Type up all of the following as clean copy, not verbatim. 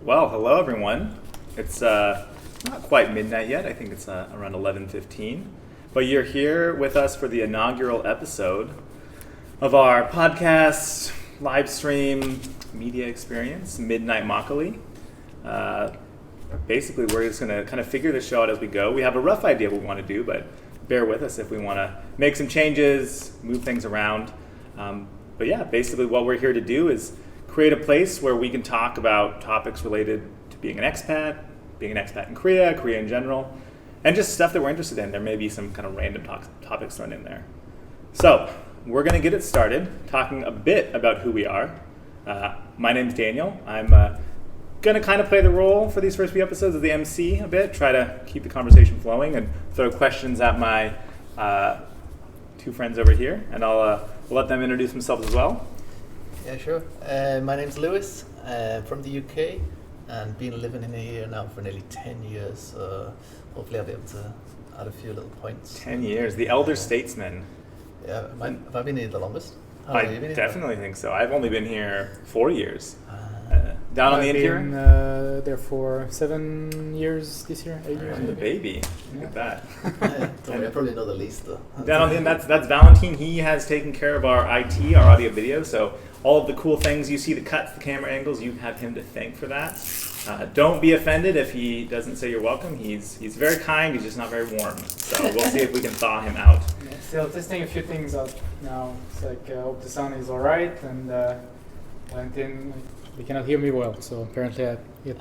Well, hello everyone. It's not quite midnight yet. I think it's around 11:15. But you're here with us for the inaugural episode of our podcast, live stream, media experience, Midnight Makgeolli. Basically, we're just going to kind of figure the show out as we go. We have a rough idea of what we want to do, but bear with us if we want to make some changes, move things around. But yeah, basically what we're here to do is create a place where we can talk about topics related to being an expat in Korea, Korea in general, and just stuff that we're interested in. There may be some kind of random topics thrown in there. So we're going to get it started talking a bit about who we are. My name's Daniel. I'm going to kind of play the role for these first few episodes of the MC a bit, try to keep the conversation flowing and throw questions at my two friends over here, and I'll let them introduce themselves as well. Yeah, sure. My name's Lewis, from the UK, and been living in here now for nearly 10 years, so hopefully I'll be able to add a few little points. 10 years, the elder statesman. Yeah, have I been here the longest? I definitely think so. I've only been here 4 years. Down on the end here? I've been there for 7 years this year, 8 years. The baby. Look at that. I probably know the least though. Down on the end, that's Valentine. He has taken care of our IT, our audio video, so all of the cool things you see, the cuts, the camera angles, you have him to thank for that. Don't be offended if he doesn't say you're welcome. He's very kind, he's just not very warm. So we'll see if we can thaw him out. Yeah, still testing a few things out now. It's like, hope the sound is alright, and Valentin, they cannot hear me well, so apparently I get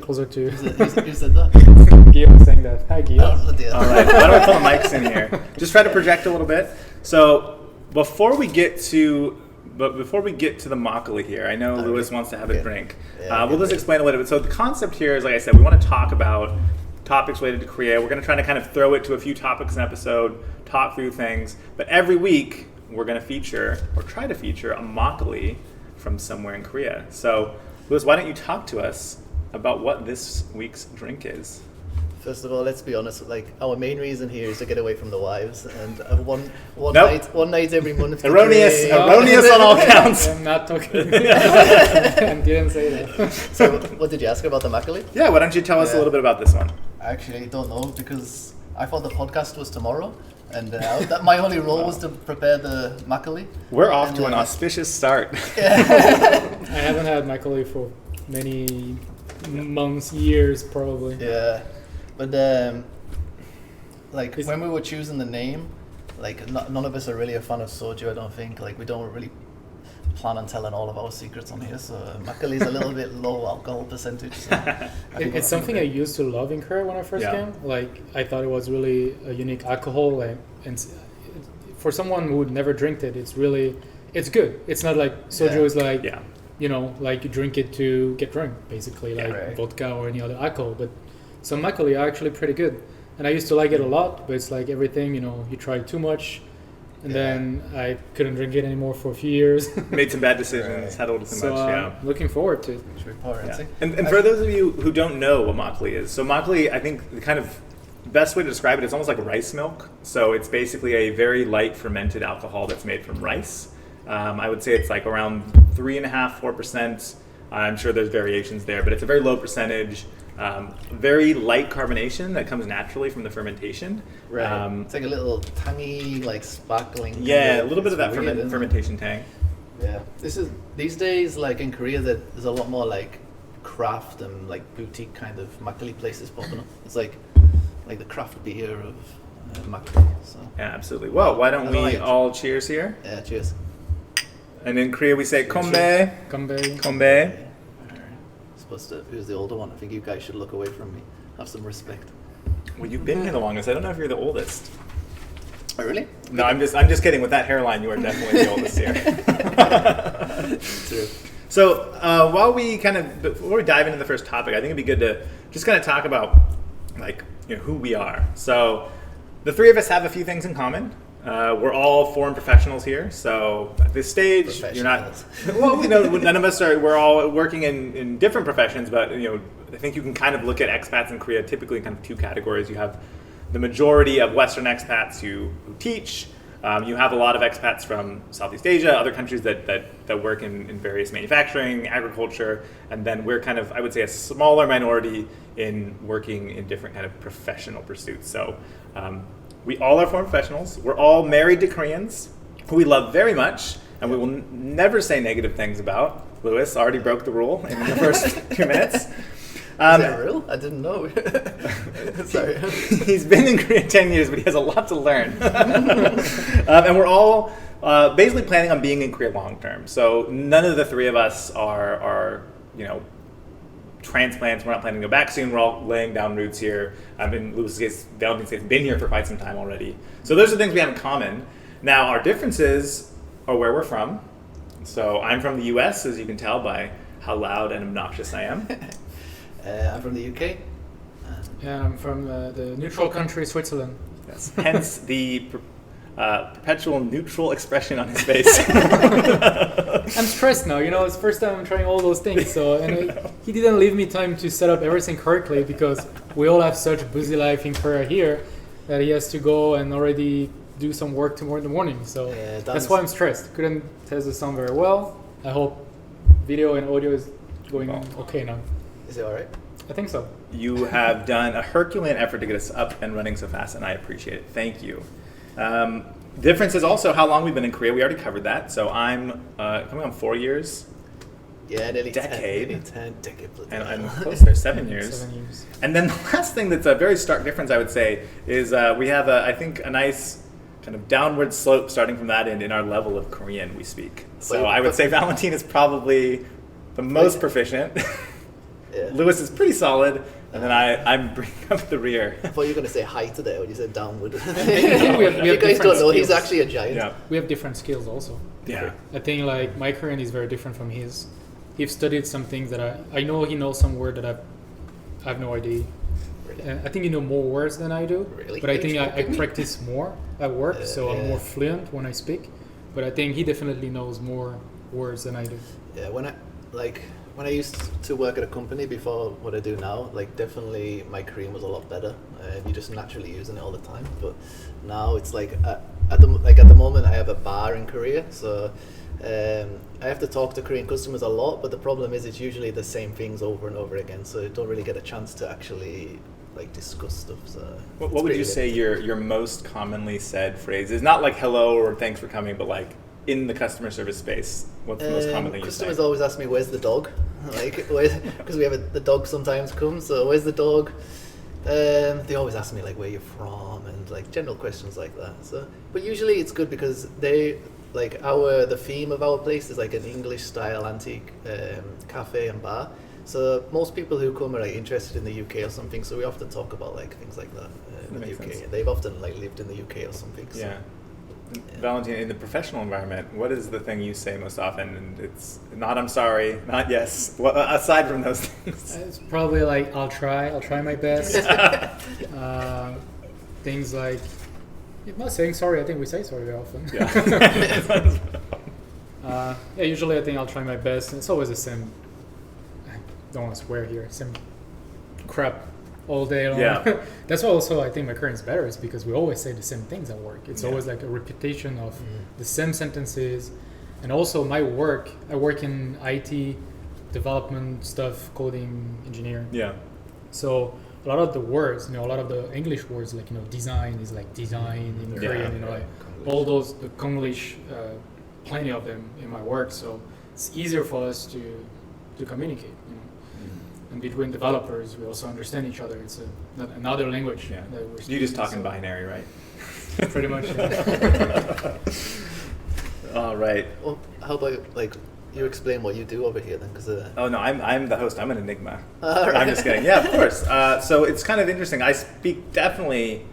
closer to... Who said that? Guillaume was saying that. Hi, Guillaume. All right, why don't we pull the mics in here? Just try to project a little bit. So before we get to the Makgeolli here, I know Lewis wants to have a drink. We'll just explain a little bit. So the concept here is, like I said, we want to talk about topics related to Korea. We're going to try to kind of throw it to a few topics an episode, talk through things. But every week, we're going to try to feature a Makgeolli from somewhere in Korea. So, Lewis, why don't you talk to us about what this week's drink is? First of all, let's be honest. Like, our main reason here is to get away from the wives, and one night every month. Erroneous on all counts. I'm not talking. I didn't say that. So, what did you ask about the Makgeolli? Yeah, why don't you tell us a little bit about this one? I actually don't know, because I thought the podcast was tomorrow, and that my only role was to prepare the Makgeolli. We're off to an auspicious start. I haven't had Makgeolli for many months, years, probably. Yeah. But when we were choosing the name, none of us are really a fan of soju. I don't think. We don't really plan on telling all of our secrets on here. So Makgeolli is a little bit low alcohol percentage. So it's something I used to love in Korea when I first came. I thought it was really a unique alcohol, and for someone who would never drink it, it's good. It's not like soju is you drink it to get drunk, basically, vodka or any other alcohol, but. So Makgeolli are actually pretty good, and I used to like it a lot. But it's like everything, you try too much, and then I couldn't drink it anymore for a few years. Made some bad decisions, had a little too much. Looking forward to it. And for those of you who don't know what Makgeolli is, so Makgeolli, I think the kind of best way to describe it is almost like rice milk. So it's basically a very light fermented alcohol that's made from rice. I would say it's like around 3.5%, 4%. I'm sure there's variations there, but it's a very low percentage. Very light carbonation that comes naturally from the fermentation. Right. It's like a little tangy, sparkling. Yeah, a little bit of that fermentation tang. Yeah. These days, in Korea, there's a lot more craft and boutique kind of Makgeolli places popping up. It's like the craft beer of Makgeolli. So. Yeah, absolutely. Well, why don't we all cheers here? Yeah, cheers. And in Korea we say konbae. Konbae. Who's the older one? I think you guys should look away from me. Have some respect. Well, you've been here the longest. I don't know if you're the oldest. Oh, really? No, I'm just kidding. With that hairline, you are definitely the oldest here. True. So before we dive into the first topic, I think it'd be good to just kind of talk about who we are. So the three of us have a few things in common. We're all foreign professionals here, so at this stage, you're not. Well, none of us are. We're all working in different professions, but I think you can kind of look at expats in Korea typically in kind of two categories. You have the majority of Western expats who teach, You have a lot of expats from Southeast Asia, other countries that work in various manufacturing, agriculture, and then we're kind of, I would say, a smaller minority in working in different kind of professional pursuits. So we all are foreign professionals. We're all married to Koreans, who we love very much, and we will never say negative things about. Lewis already broke the rule in the first 2 minutes. Is that real? I didn't know. Sorry. He's been in Korea 10 years, but he has a lot to learn. And we're all basically planning on being in Korea long term. So none of the 3 of us are transplants. We're not planning to go back soon. We're all laying down roots here. In Lewis's case, Valentine's case, been here for quite some time already. So those are things we have in common. Now, our differences are where we're from. So I'm from the US, as you can tell by how loud and obnoxious I am. I'm from the UK. Yeah, I'm from the neutral country, Switzerland. Yes. Hence the perpetual neutral expression on his face. I'm stressed now. It's the first time I'm trying all those things. So, he didn't leave me time to set up everything correctly because we all have such a busy life in Korea here that he has to go and already do some work tomorrow in the morning. So that's why I'm stressed. Couldn't test the sound very well. I hope video and audio is going okay now. Is it all right? I think so. You have done a Herculean effort to get us up and running so fast, and I appreciate it. Thank you. Difference is also how long we've been in Korea. We already covered that. So I'm coming on 4 years. Yeah, nearly decade. 10 decade. And I'm closer, 7 years. 7 years. And then the last thing that's a very stark difference, I would say, is we have, I think, a nice kind of downward slope starting from that end in our level of Korean we speak. So I would say Valentine is probably the most proficient. Yeah. Lewis is pretty solid, and then I'm bringing up the rear. I thought you were going to say height today when you said downward. we have You guys don't know, skills. he's actually a giant. Yeah. We have different skills also. Yeah. I think like my Korean is very different from his. He's studied some things that I know he knows some word that I have no idea. Really? I think you know more words than I do. Really? But I think I practice more at work, so I'm more fluent when I speak. But I think he definitely knows more words than I do. Yeah, when I used to work at a company before what I do now, definitely my Korean was a lot better. You're just naturally using it all the time. But now it's at the moment I have a bar in Korea, so I have to talk to Korean customers a lot. But the problem is it's usually the same things over and over again, so you don't really get a chance to actually discuss stuff. So what would you say your most commonly said phrase is? Not like hello or thanks for coming, but in the customer service space, what's the most commonly you say? Customers always ask me, "Where's the dog?" Because we have the dog sometimes comes. So where's the dog? They always ask me where you're from and general questions like that. So, but usually it's good because they the theme of our place is an English style antique cafe and bar. So most people who come are interested in the UK or something. So we often talk about things like that in the UK. Sense. They've often lived in the UK or something. So. Yeah. Valentine, in the professional environment, what is the thing you say most often? And it's not "I'm sorry," not "yes." Aside from those things, It's probably I'll try my best. Things like not saying sorry. I think we say sorry very often. Yeah. Usually I think I'll try my best. And it's always the same. I don't want to swear here. Same crap all day long. Yeah. That's why also I think my Korean's better is because we always say the same things at work. It's always a repetition of the same sentences. And also my work, I work in IT development stuff, coding, engineering. Yeah. So a lot of the words, a lot of the English words design is design in Korean, all those, the Konglish, plenty of them in my work. So it's easier for us to communicate, And between developers, we also understand each other. It's another language. Yeah. That we're You just speaking, talk in binary, right? Pretty much. Yeah. All right. Well, how about you explain what you do over here then? Oh no, I'm the host. I'm an enigma. Right. I'm just kidding. Yeah, of course. So it's kind of interesting. I speak definitely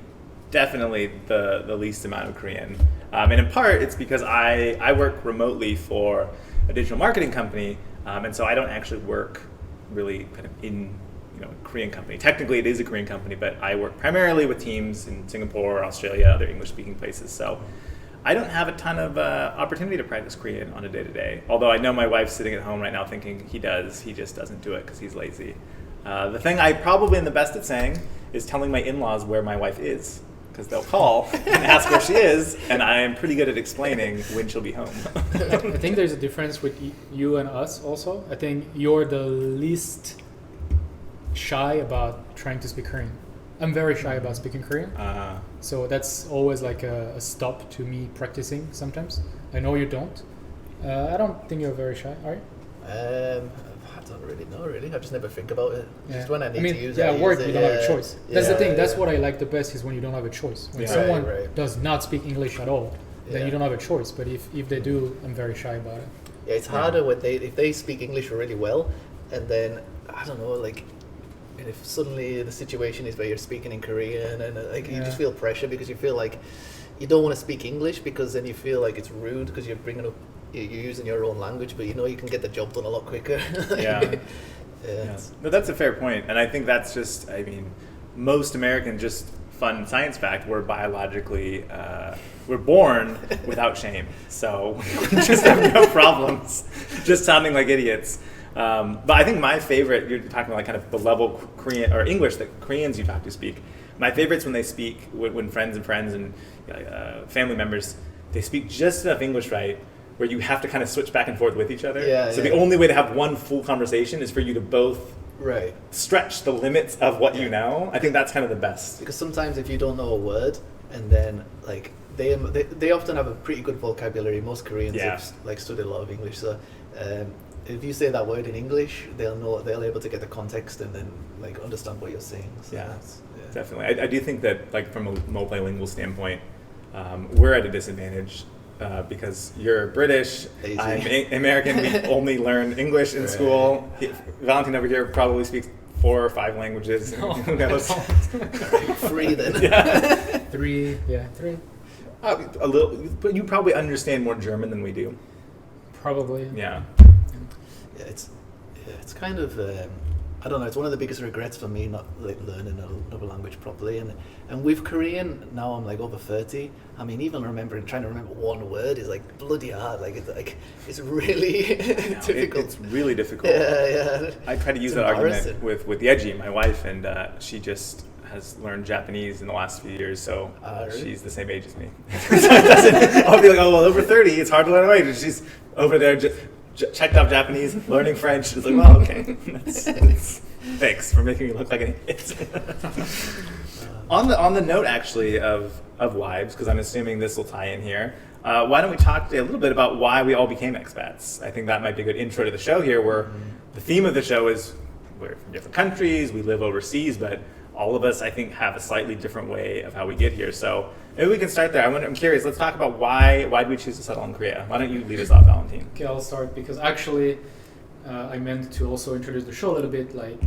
the least amount of Korean, and in part it's because I work remotely for a digital marketing company, and so I don't actually work really kind of in a Korean company. Technically, it is a Korean company, but I work primarily with teams in Singapore, Australia, other English-speaking places. So I don't have a ton of opportunity to practice Korean on a day-to-day. Although I know my wife's sitting at home right now thinking he does. He just doesn't do it because he's lazy. The thing I probably am the best at saying is telling my in-laws where my wife is, because they'll call and ask where she is, and I am pretty good at explaining when she'll be home. I think there's a difference with you and us also. I think you're the least shy about trying to speak Korean. I'm very shy about speaking Korean. So that's always like a stop to me practicing sometimes. I know you don't. I don't think you're very shy, are you? I don't really know, really. I just never think about it. Yeah. Just when I need to use it. Yeah, I work, use you it. don't have a choice. That's the thing. That's yeah. what I like the best is when you don't have a choice. When Yeah. someone Right. does not speak English at all, then Yeah. you don't have a choice. But if they do, I'm very shy about it. Yeah, it's harder when if they speak English really well, and then I don't know, like, and if suddenly the situation is where you're speaking in Korean, and like you Yeah. just feel pressure because you feel like you don't want to speak English because then you feel like it's rude because you're bringing up you're using your own language, but you know you can get the job done a lot quicker. Yeah. Yeah. No, that's a fair point, and I think that's just, I mean, most Americans, just fun science fact, we're biologically, we're born without shame, so we just have no problems just sounding like idiots. But I think my favorite, you're talking about like kind of the level Korean or English that Koreans you talk to speak. My favorite's when they speak, when friends and family members, they speak just enough English right, where you have to kind of switch back and forth with each other. Yeah, so yeah. the only way to have one full conversation is for you to both Right. stretch the limits of what you know. I think that's kind of the best. Because sometimes if you don't know a word, and then like they often have a pretty good vocabulary. Most Koreans Yeah. have like studied a lot of English, so if you say that word in English, they'll able to get the context and then like understand what you're saying. So Yeah, that's- definitely. I do think that, like, from a multilingual standpoint, we're at a disadvantage because you're British, Easy. I'm American, we only learn English in Right. school. Valentine over here probably speaks 4 or 5 languages. Who knows? Free then. Yeah. Three. A little, but you probably understand more German than we do. Probably. Yeah. Yeah, it's kind of I don't know. It's one of the biggest regrets for me not like learning another language properly, and with Korean now I'm like over 30. I mean, even trying to remember one word is like bloody hard. Like it's really No, difficult. it's really difficult. Yeah. I try to use It's that argument embarrassing. with Yeji, my wife, and she just has learned Japanese in the last few years, so Really? she's the same age as me. I'll be like, oh, well, over 30, it's hard to learn a language. She's over there, checked off Japanese, learning French. It's like, well, okay. Thanks for making me look like an idiot. On the note, actually, of wives, because I'm assuming this will tie in here, why don't we talk today a little bit about why we all became expats? I think that might be a good intro to the show here, where the theme of the show is we're from different countries, we live overseas, but all of us, I think, have a slightly different way of how we get here. So maybe we can start there. I'm curious. Let's talk about why did we choose to settle in Korea? Why don't you lead us off, Valentine? Okay, I'll start because actually I meant to also introduce the show a little bit. Like,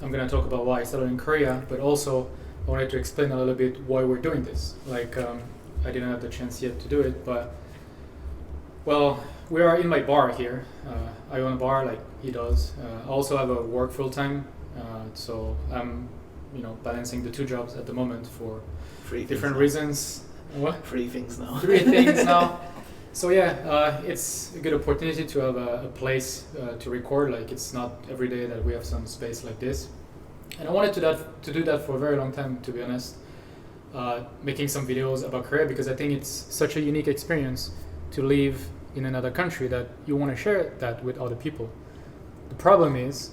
I'm gonna talk about why I settled in Korea, but also I wanted to explain a little bit why we're doing this. Like, I didn't have the chance yet to do it, but well, we are in my bar here. I own a bar like he does. I also have a work full time, so I'm, balancing the 2 jobs at the moment for Free different things now. reasons. What? 3 things now. 3 things now. So yeah, it's a good opportunity to have a place to record. Like, it's not every day that we have some space like this, and I wanted to do that for a very long time, to be honest. Making some videos about Korea, because I think it's such a unique experience to live in another country that you want to share that with other people. The problem is,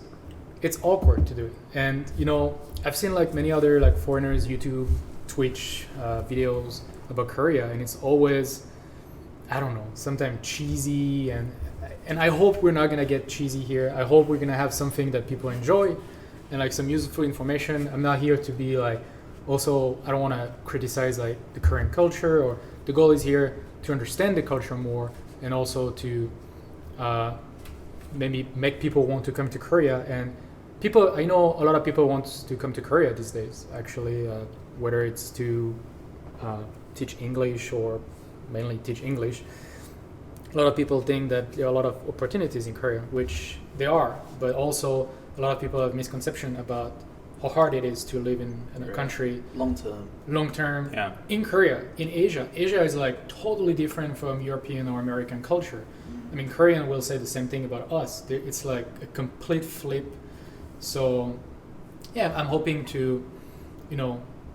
it's awkward to do it, and I've seen like many other like foreigners YouTube, Twitch videos about Korea, and it's always, I don't know, sometimes cheesy, and I hope we're not gonna get cheesy here. I hope we're gonna have something that people enjoy and like some useful information. I'm not here to be like, also I don't want to criticize like the Korean culture, or the goal is here to understand the culture more, and also to maybe make people want to come to Korea. And I know a lot of people want to come to Korea these days, actually, whether it's to teach English or mainly teach English. A lot of people think that there are a lot of opportunities in Korea, which there are, but also a lot of people have misconception about how hard it is to live in a country Long term. Yeah. in Korea, in Asia. Asia is like totally different from European or American culture. I mean, Korean will say the same thing about us. It's like a complete flip. So yeah, I'm hoping to,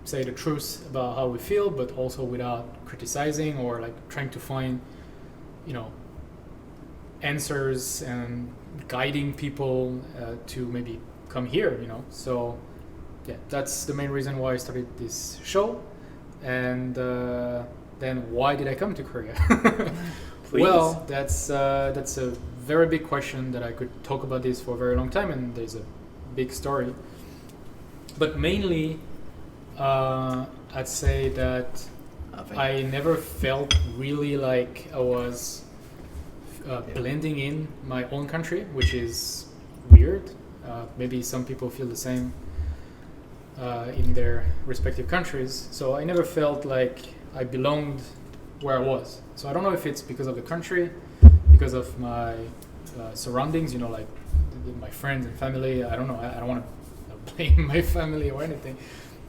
say the truth about how we feel, but also without criticizing or like trying to find, you know, answers and guiding people to maybe come here, you know. So yeah, that's the main reason why I started this show. And then why did I come to Korea? Please. Well, that's a very big question that I could talk about this for a very long time, and there's a big story. But mainly, I'd say that I never felt really like I was blending in my own country, which is weird. Maybe some people feel the same in their respective countries. So I never felt like I belonged where I was. So I don't know if it's because of the country, because of my surroundings, you know, like my friends and family. I don't know. I don't want to blame my family or anything.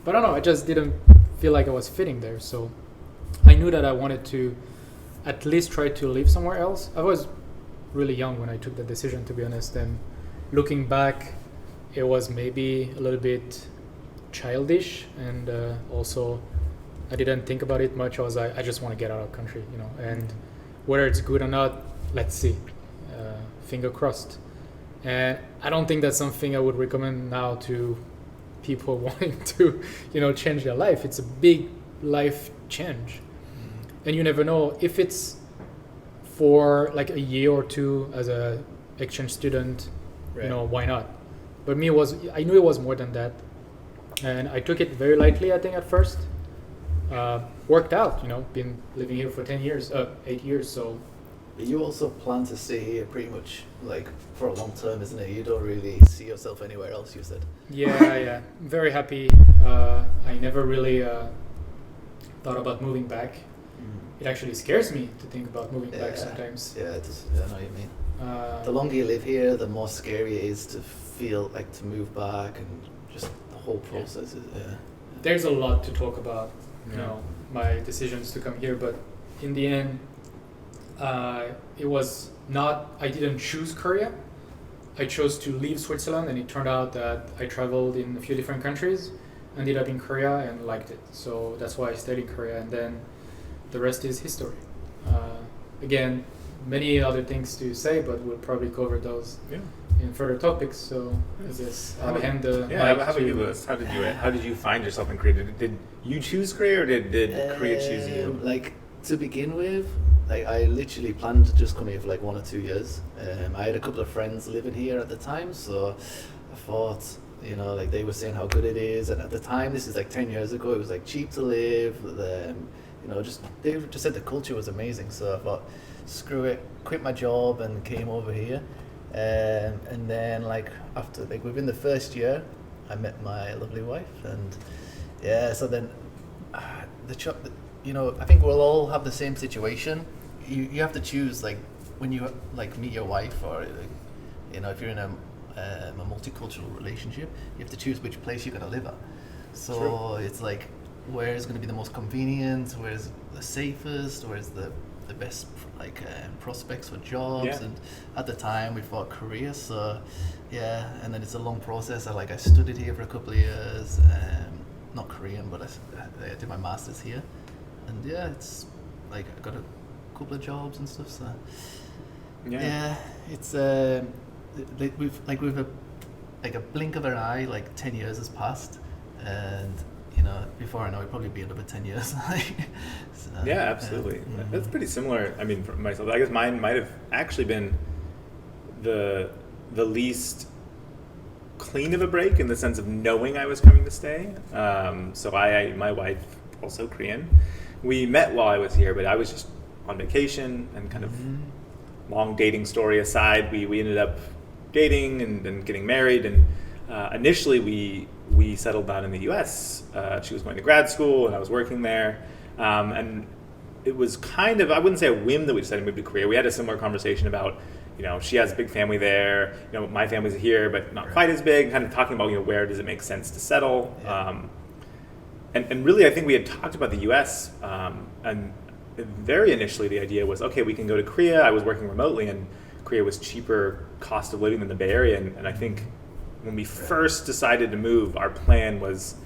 But I don't know. I just didn't feel like I was fitting there. So I knew that I wanted to at least try to live somewhere else. I was really young when I took the decision, to be honest. And looking back, it was maybe a little bit childish, and also I didn't think about it much. I was like, I just want to get out of the country, you know, and whether it's good or not, let's see. Finger crossed. And I don't think that's something I would recommend now to people wanting to, you know, change their life. It's a big life change. And you never know if it's for like a year or two as a exchange student, Right. you know, why not? But I knew it was more than that. And I took it very lightly, I think, at first. Worked out, you know, been living here for 8 years, so. You also plan to stay here pretty much like for a long term, isn't it? You don't really see yourself anywhere else, you said. Yeah. I'm very happy. I never really thought about moving back. It actually scares me to think about moving back sometimes. Yeah, it does. Yeah, I know what you mean. The longer you live here, the more scary it is to feel like to move back, and just the whole process is. Yeah. There's a lot to talk about, you know, my decisions to come here, but in the end, it was not. I didn't choose Korea. I chose to leave Switzerland, and it turned out that I traveled in a few different countries, ended up in Korea, and liked it. So that's why I stayed in Korea, and then the rest is history. Again, many other things to say, but we'll probably cover those in further topics. So I guess I'll hand the mic how about to you, Lewis? How did you find yourself in Korea? Did you choose Korea, or did Korea choose you? Like, to begin with, like, I literally planned to just come here for like 1 or 2 years. I had a couple of friends living here at the time, so I thought, you know, like they were saying how good it is, and at the time, this is like 10 years ago, it was like cheap to live. You know, they just said the culture was amazing. So I thought, screw it, quit my job and came over here. And then like after like within the first year, I met my lovely wife, and yeah. So then you know, I think we'll all have the same situation. You have to choose, like when you like meet your wife, or like, you know, if you're in a multicultural relationship, you have to choose which place you're gonna live at. So True. It's like, where is going to be the most convenient, where is the safest, where is the best like prospects for jobs. And at the time we thought Korea, so yeah. And then it's a long process. I studied here for a couple of years, not Korean, but I did my master's here, and yeah, it's like I got a couple of jobs and stuff, so yeah, it's with a blink of an eye, like 10 years has passed, and you know, before I know it, probably be another 10 years. So, yeah, absolutely. That's pretty similar. I mean, for myself, I guess mine might have actually been the least clean of a break, in the sense of knowing I was coming to stay. So my wife, also Korean, we met while I was here, but I was just on vacation, and kind of long dating story aside, we ended up dating and then getting married, and initially we settled down in the U.S. She was going to grad school, and I was working there. And it was kind of, I wouldn't say a whim that we decided to move to Korea. We had a similar conversation about, you know, she has a big family there. You know, my family's here, but not quite as big. Kind of talking about, you know, where does it make sense to settle. And really, I think we had talked about the U.S. And very initially, the idea was, okay, we can go to Korea. I was working remotely, and Korea was cheaper cost of living than the Bay Area. And I think when we first decided to move, our plan was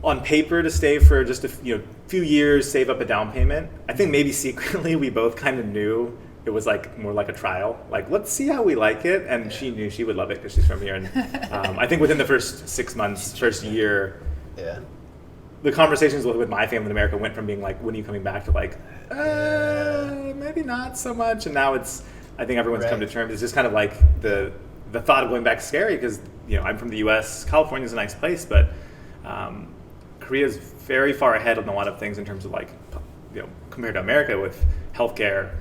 on paper to stay for just a few years, save up a down payment. I think maybe secretly we both kind of knew it was like more like a trial. Like, let's see how we like it. And she knew she would love it because she's from here. And I think within the first 6 months, first year, the conversations with my family in America went from being like, when are you coming back, to like, maybe not so much. And now it's, I think everyone's come to terms. It's just kind of like the thought of going back is scary because, I'm from the US. California's a nice place, but Korea's very far ahead on a lot of things in terms of like, compared to America with healthcare,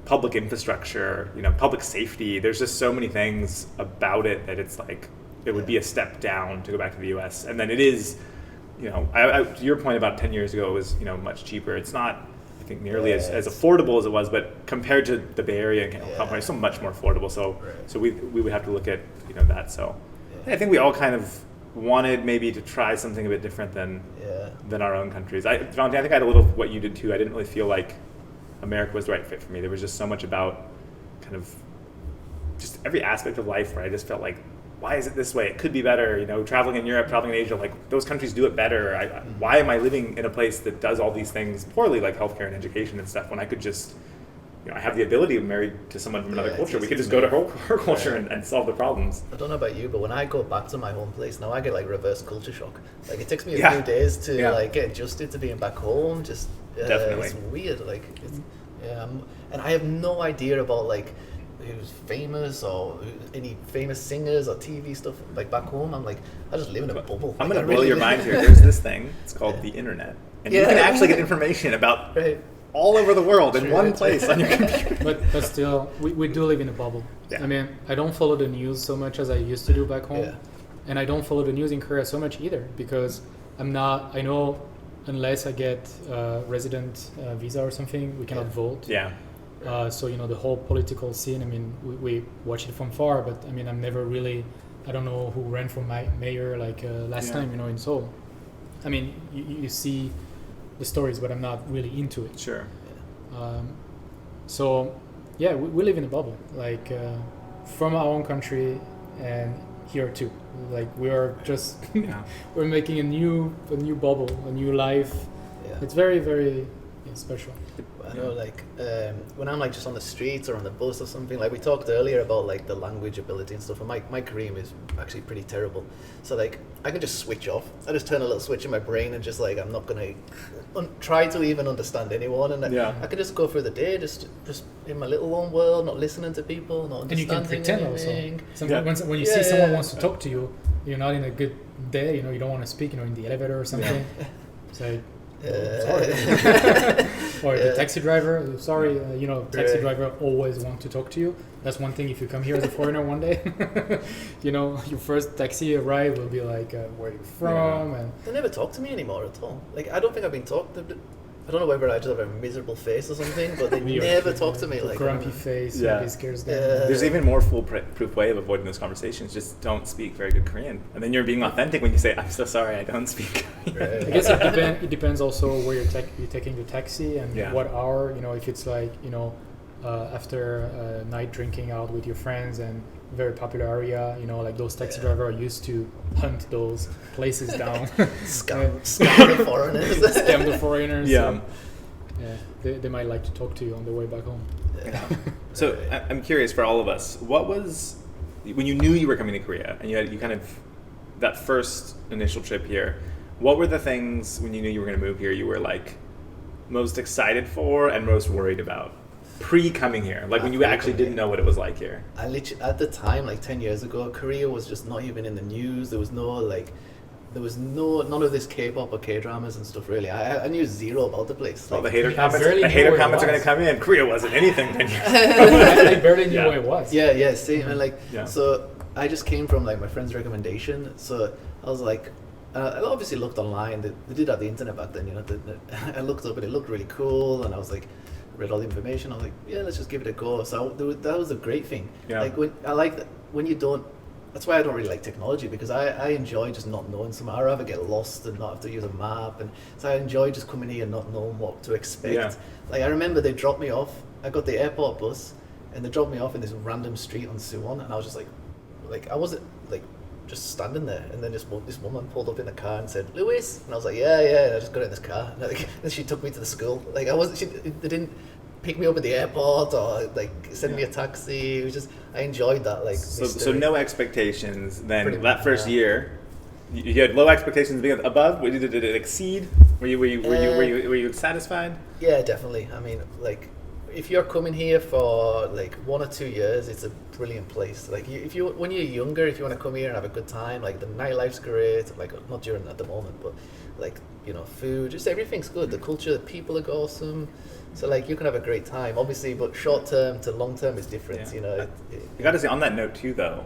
public infrastructure, public safety. There's just so many things about it that it's like, it would be a step down to go back to the US. And then it is, to your point about 10 years ago, it was, much cheaper. It's not, I think, nearly as affordable as it was, but compared to the Bay Area and California, it's so much more affordable. So we would have to look at, that. So I think we all kind of wanted maybe to try something a bit different than our own countries. Valentine, I think I had a little of what you did too. I didn't really feel like America was the right fit for me. There was just so much about kind of just every aspect of life where I just felt like, why is it this way? It could be better. Traveling in Europe, traveling in Asia, like those countries do it better. Why am I living in a place that does all these things poorly, like healthcare and education and stuff, when I could just, I have the ability to be married to someone from another culture. We could just go to her culture and solve the problems. I don't know about you, but when I go back to my home place now, I get like reverse culture shock. Like it takes me a few days to like get adjusted to being back home. Just definitely, it's weird. Like and I have no idea about like who's famous or any famous singers or TV stuff like back home. I'm like, I just live in a bubble. I'm gonna blow your mind here. There's this thing. It's called the internet, and you can actually get information about. All over the world in one place on your computer. But still, we do live in a bubble. Yeah. I mean, I don't follow the news so much as I used to do back home. Yeah. And I don't follow the news in Korea so much either because I know unless I get a resident visa or something, we cannot vote. Yeah. So, the whole political scene, I mean, we watch it from far, but I mean, I'm never really, I don't know who ran for mayor like last time, in Seoul. I mean, you see the stories, but I'm not really into it. Sure. So, we live in a bubble, like from our own country and here too. Like we are just we're making a new bubble, a new life. Yeah. It's very, very special. I know, like when I'm like just on the streets or on the bus or something. Like we talked earlier about like the language ability and stuff. And my Korean is actually pretty terrible. So like I can just switch off. I just turn a little switch in my brain and just like I'm not gonna try to even understand anyone. And I can just go through the day just in my little own world, not listening to people, not understanding. And you can pretend anything. Also. Sometimes when you see someone wants to talk to you, you're not in a good day. You don't want to speak. In the elevator or something. So. Sorry. Or the taxi driver, sorry, taxi driver always want to talk to you. That's one thing if you come here as a foreigner one day. Your first taxi ride will be like, where are you from? And they never talk to me anymore at all. Like, I don't think I've been talked. I don't know whether I just have a miserable face or something, but they never talk to me. Like grumpy face, maybe scares them. There's even more foolproof way of avoiding those conversations. Just don't speak very good Korean, and then you're being authentic when you say, "I'm so sorry, I don't speak Korean." I guess it depends also where you're taking the taxi and what hour. If it's like after night drinking out with your friends and very popular area, like those taxi drivers are used to hunt those places down. Scam the foreigners. Scam the foreigners. Yeah. They might like to talk to you on the way back home. Yeah. So I'm curious for all of us, what was, when you knew you were coming to Korea and you kind of, that first initial trip here, what were the things when you knew you were going to move here you were like most excited for and most worried about? Pre-coming here, like when you actually didn't know what it was like here. I literally, at the time, like 10 years ago, Korea was just not even in the news. There was none of this K-pop or K-dramas and stuff really. I knew zero about the place. Well, the hater comments are going to come in. Korea wasn't anything 10 years ago. I barely knew what it was. Yeah, same. And so I just came from like my friend's recommendation. So I was like, I obviously looked online. They did have the internet back then, I looked up and it looked really cool, and I was like, read all the information. I was like, let's just give it a go. So that was a great thing. Yeah. Like when you don't. That's why I don't really like technology, because I enjoy just not knowing something. I rather get lost and not have to use a map, and so I enjoy just coming here and not knowing what to expect. Yeah. Like I remember they dropped me off. I got the airport bus, and they dropped me off in this random street on Suwon, and I was just like I wasn't like just standing there, and then this woman pulled up in the car and said, "Lewis," and I was like, "Yeah." And I just got in this car, and then she took me to the school. Like they didn't pick me up at the airport or like send me a taxi. It was just, I enjoyed that. Like so no expectations. Then Pretty that much, first yeah. year, you had low expectations. Above, did it exceed? Were you satisfied? Yeah, definitely. I mean, like, if you're coming here for like 1 or 2 years, it's a brilliant place. Like, when you're younger, if you want to come here and have a good time, like the nightlife's great. Like, not during at the moment, but like, you know, food, just everything's good. The culture, the people are awesome. So like, you can have a great time, obviously, but short term to long term is different. Yeah. You know. I got to say, on that note too, though,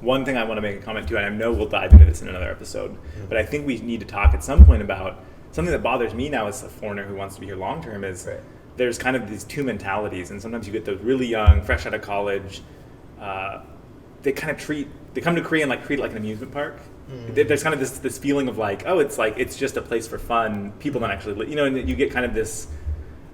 one thing I want to make a comment to, and I know we'll dive into this in another episode, but I think we need to talk at some point about something that bothers me now as a foreigner who wants to be here long term is there's kind of these two mentalities, and sometimes you get those really young, fresh out of college, they come to Korea and like treat it like an amusement park. There's kind of this feeling of like, oh, it's just a place for fun. People don't actually, and you get kind of this.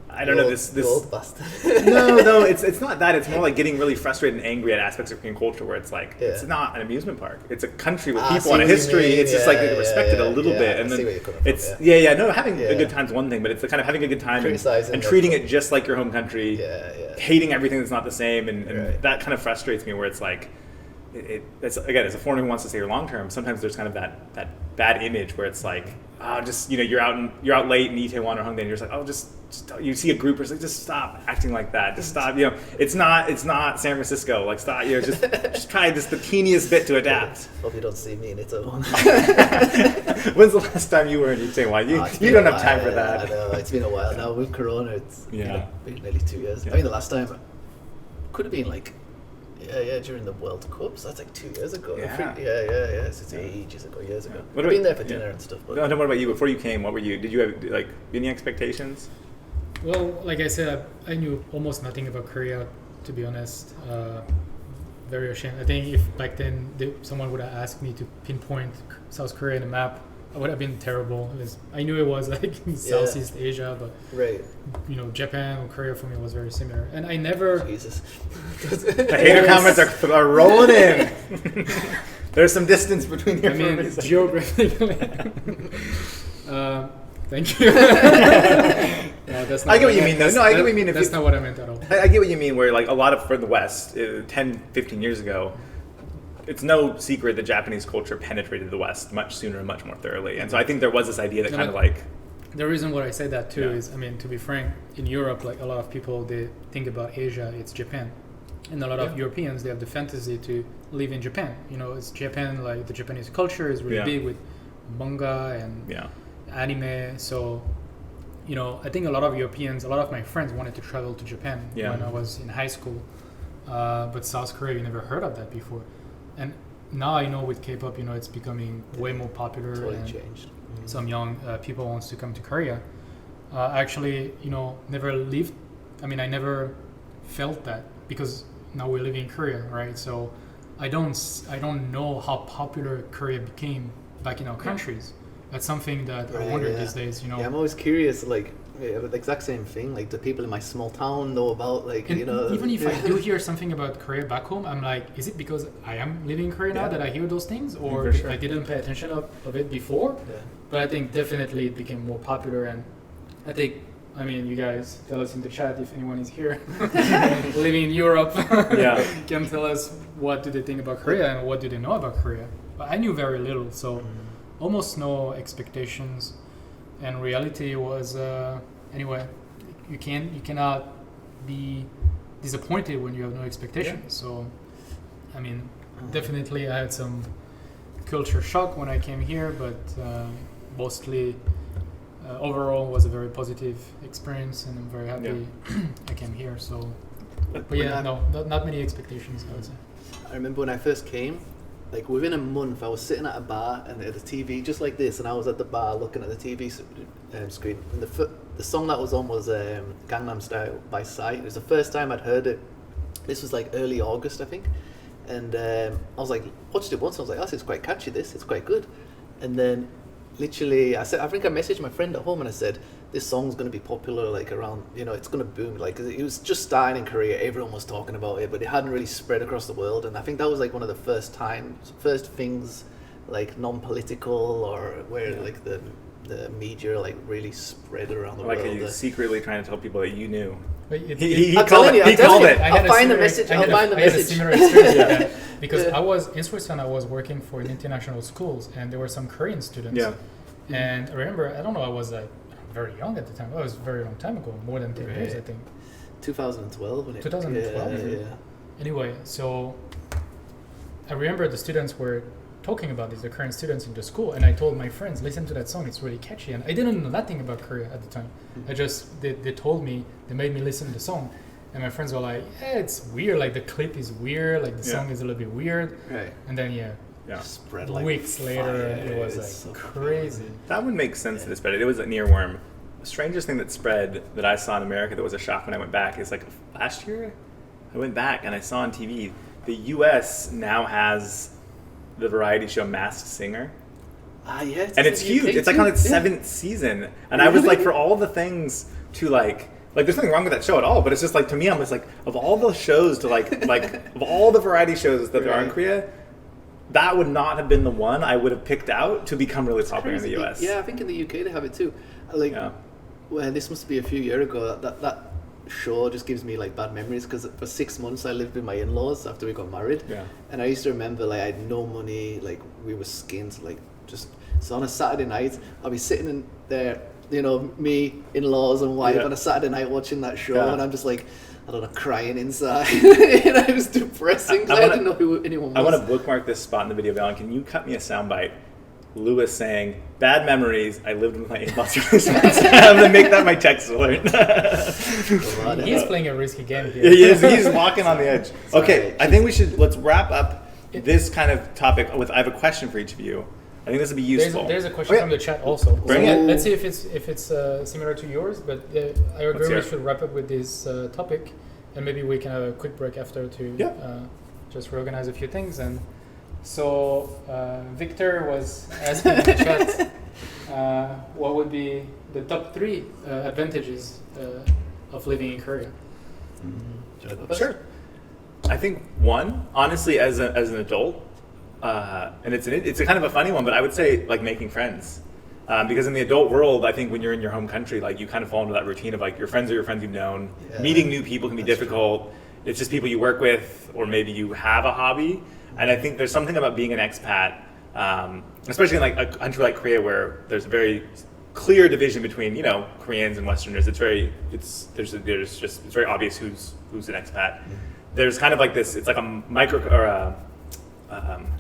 I don't know this. Old bastard. No, it's not that. It's more like getting really frustrated and angry at aspects of Korean culture where it's like it's not an amusement park. It's a country with people and a history. It's just like respect it a little bit, and then having a good time's one thing, but it's the kind of having a good time and treating it just like your home country. Hating everything that's not the same, and that kind of frustrates me. Where it's like, it's again, as a foreigner who wants to stay here long term, sometimes there's kind of that bad image where it's like, you're out late in Itaewon or Hongdae, and you're just like, just you see a group, it's like, just stop acting like that, just stop, it's not San Francisco, like stop, just try just the teeniest bit to adapt. Hope you don't see me in Itaewon. When's the last time you were in Itaewon? You don't have time for that. I know, it's been a while now with Corona. It's been nearly 2 years. I think the last time could have been like during the World Cup, so that's like 2 years ago. It's ages ago, years ago. I've been there for dinner and stuff. But what about you? Before you came, what were you? Did you have like any expectations? Well, like I said, I knew almost nothing about Korea, to be honest. Very ashamed. I think if back then someone would have asked me to pinpoint South Korea in a map, I would have been terrible. I knew it was like in Southeast Asia, but Japan or Korea for me was very similar. And I never. Jesus. The hater comments are rolling in. There's some distance between your. Geographically. Thank you. That's not I get what you mean, though. No, I get what you mean. That's not what I meant at all. I get what you mean, where like a lot of for the West, 10, 15 years ago, it's no secret that Japanese culture penetrated the West much sooner and much more thoroughly. And so I think there was this idea that kind of like... The reason why I say that too is, to be frank, in Europe, like a lot of people, they think about Asia, it's Japan. And a lot of Europeans, they have the fantasy to live in Japan. It's Japan, like the Japanese culture is really big with manga and anime. So, I think a lot of Europeans, a lot of my friends wanted to travel to Japan when I was in high school. But South Korea, you never heard of that before. And now I know with K-pop, it's becoming way more popular. Totally and changed. Some young people wants to come to Korea. Actually, never lived. I never felt that because now we live in Korea, right? So I don't know how popular Korea became back in our countries. That's something that I wonder these days. I'm always curious, like. Yeah, but the exact same thing. Like, the people in my small town know about, like, and even if I do hear something about Korea back home, I'm like, is it because I am living in Korea now that I hear those things, or I didn't pay attention of it before? Yeah. But I think definitely it became more popular, and I think, you guys tell us in the chat if anyone is here living in Europe. Can tell us what do they think about Korea and what do they know about Korea. But I knew very little, so almost no expectations. And reality was anyway. You cannot be disappointed when you have no expectations. So, definitely I had some culture shock when I came here, but mostly overall was a very positive experience, and I'm very happy I came here. So, but not many expectations, I would say. I remember when I first came. Like, within a month, I was sitting at a bar and at the TV, just like this, and I was at the bar looking at the TV screen. And the song that was on was Gangnam Style by Psy. It was the first time I'd heard it. This was like early August, I think. And I was like, watched it once. I was like, it's quite catchy. It's quite good. And then, literally, I think I messaged my friend at home and I said, this song's going to be popular, like around, it's going to boom. Like, 'cause it was just starting in Korea, everyone was talking about it, but it hadn't really spread across the world. And I think that was like one of the first things, like non-political, or where like the media like really spread around the world. Like you secretly trying to tell people that you knew. He called it. I'll find the message. I'll find the message. I had a similar experience with that. Because I was in Switzerland, I was working for international schools, and there were some Korean students. Yeah. And I remember, I don't know, I was like very young at the time. It was a very long time ago, more than 10 years, I think. 2012. 2012. Yeah. Anyway, so I remember the students were talking about this, the Korean students in the school, and I told my friends, listen to that song, it's really catchy. And I didn't know nothing about Korea at the time. I just, they told me, they made me listen to the song. And my friends were like, it's weird, like the clip is weird, like the song is a little bit weird. Right. And then, spread like weeks later, it was like so crazy. That would make sense that it spread. It was an earworm. The strangest thing that spread that I saw in America that was a shock when I went back is like last year, I went back and I saw on TV, the US now has the variety show Masked Singer. Yeah. And it's huge. It's like on its 7th season. And I was like, for all the things to like there's nothing wrong with that show at all, but it's just like, to me, I'm just like, of all the shows to like of all the variety shows that there are in Korea, that would not have been the one I would have picked out to become really popular in the US. Yeah, I think in the UK they have it too. Like, well, this must be a few years ago. That show just gives me like bad memories, because for 6 months I lived with my in-laws after we got married. Yeah. And I used to remember, like, I had no money, like we were skint, like just, so on a Saturday night I'll be sitting in there, me, in-laws and wife on a Saturday night watching that show, and I'm just like, I don't know, crying inside. It was depressing because I didn't know who anyone was. I want to bookmark this spot in the video, Valen. Can you cut me a soundbite? Lewis saying, "Bad memories. I lived with my in-laws for 6 months." I'm gonna make that my text alert. He's playing a risky game here. He is. He's walking on the edge. Okay, I think let's wrap up this kind of topic with. I have a question for each of you. I think this would be useful. There's a question from the chat also. Bring it. Let's see if it's similar to yours. But I agree we should wrap up with this topic, and maybe we can have a quick break after to just reorganize a few things. And so Victor was asking in the chat what would be the top 3 advantages of living in Korea. Sure. I think one, honestly, as an adult. And it's a kind of a funny one, but I would say like making friends, because in the adult world, I think when you're in your home country, like you kind of fall into that routine of like your friends are your friends you've known. Meeting new people can be difficult. True. It's just people you work with, or maybe you have a hobby. And I think there's something about being an expat, especially in like a country like Korea, where there's a very clear division between Koreans and Westerners. It's very obvious who's an expat. There's kind of like this. It's like a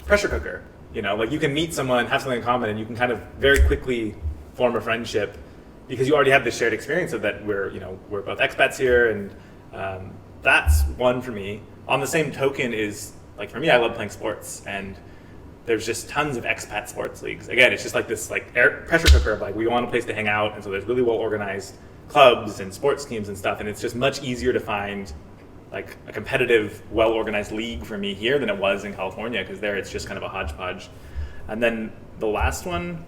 pressure cooker, like you can meet someone, have something in common, and you can kind of very quickly form a friendship because you already have this shared experience of that we're both expats here, and that's one for me. On the same token is, like, for me, I love playing sports, and there's just tons of expat sports leagues. Again, it's just like this like pressure cooker of like we want a place to hang out, and so there's really well organized clubs and sports teams and stuff, and it's just much easier to find like a competitive, well-organized league for me here than it was in California, because there it's just kind of a hodgepodge. And then the last one,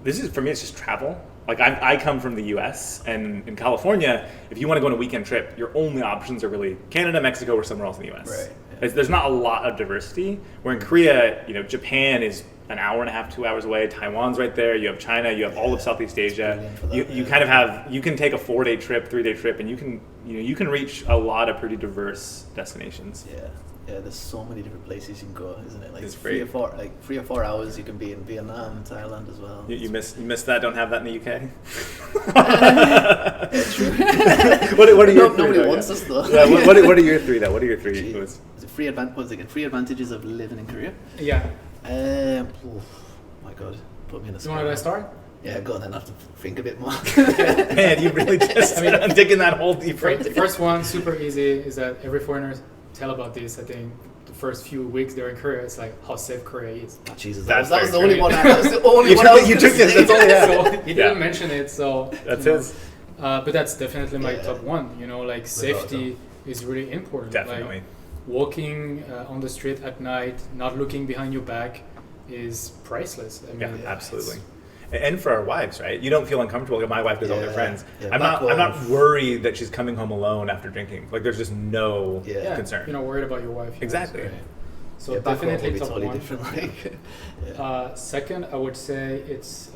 for me, it's just travel. Like I come from the US, and in California, if you want to go on a weekend trip, your only options are really Canada, Mexico, or somewhere else in the US. Right. Yeah. There's not a lot of diversity. Where in Korea, Japan is an hour and a half, 2 hours away. Taiwan's right there. You have China. You have all of Southeast Asia. You kind of have. You can take a 4-day trip, 3-day trip, and you can reach a lot of pretty diverse destinations. Yeah, there's so many different places you can go, isn't it? Like it's 3 or 4 hours you can be in Vietnam and Thailand as well. You miss that? Don't have that in the UK? Yeah, true. What are your 3? Nobody wants us though. Yeah, what are your 3 though? What are your 3? Is it free advantages of living in Korea? Yeah. My God, put me in the spot. You want to start? Yeah, go on then. I have to think a bit more. Man, you really just digging that hole deeper. The first one, super easy, is that every foreigner tell about this. I think the first few weeks they're in Korea, it's like how safe Korea is. Oh, Jesus, that was the only one. That was the only one. You took it. That's all. Yeah. So he didn't mention it, so that's his. But that's definitely my top one. Like safety is really important. Definitely. Like, walking on the street at night, not looking behind your back, is priceless. I mean, absolutely. and for our wives, right? You don't feel uncomfortable. Like my wife goes out with her friends. Yeah. I'm not worried that she's coming home alone after drinking. Like there's just no concern. You're not worried about your wife. Exactly. Right? So definitely top totally one. different. Second, I would say it's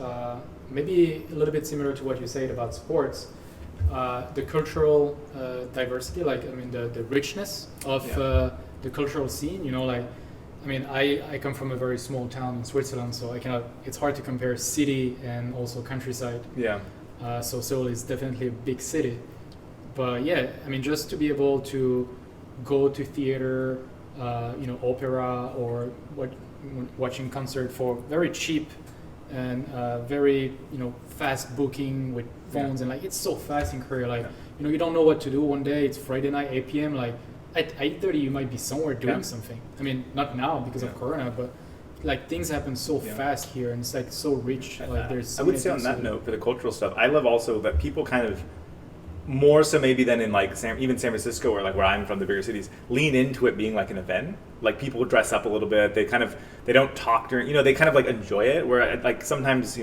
maybe a little bit similar to what you said about sports. The cultural diversity, like the richness of the cultural scene. You know, like I come from a very small town in Switzerland, so it's hard to compare city and also countryside. Yeah. So Seoul is definitely a big city, but yeah, just to be able to go to theater, opera or watching concert for very cheap and very fast booking with phones and it's so fast in Korea. You don't know what to do. One day it's Friday night 8 p.m. At 8:30 you might be somewhere doing something. Not now because of Corona, but things happen so fast here and it's so rich. There's so I would say on that note for the cultural stuff, I love also that people kind of more so maybe than in even San Francisco or where I'm from, the bigger cities, lean into it being an event. People dress up a little bit. They don't talk during, they kind of enjoy it. Where sometimes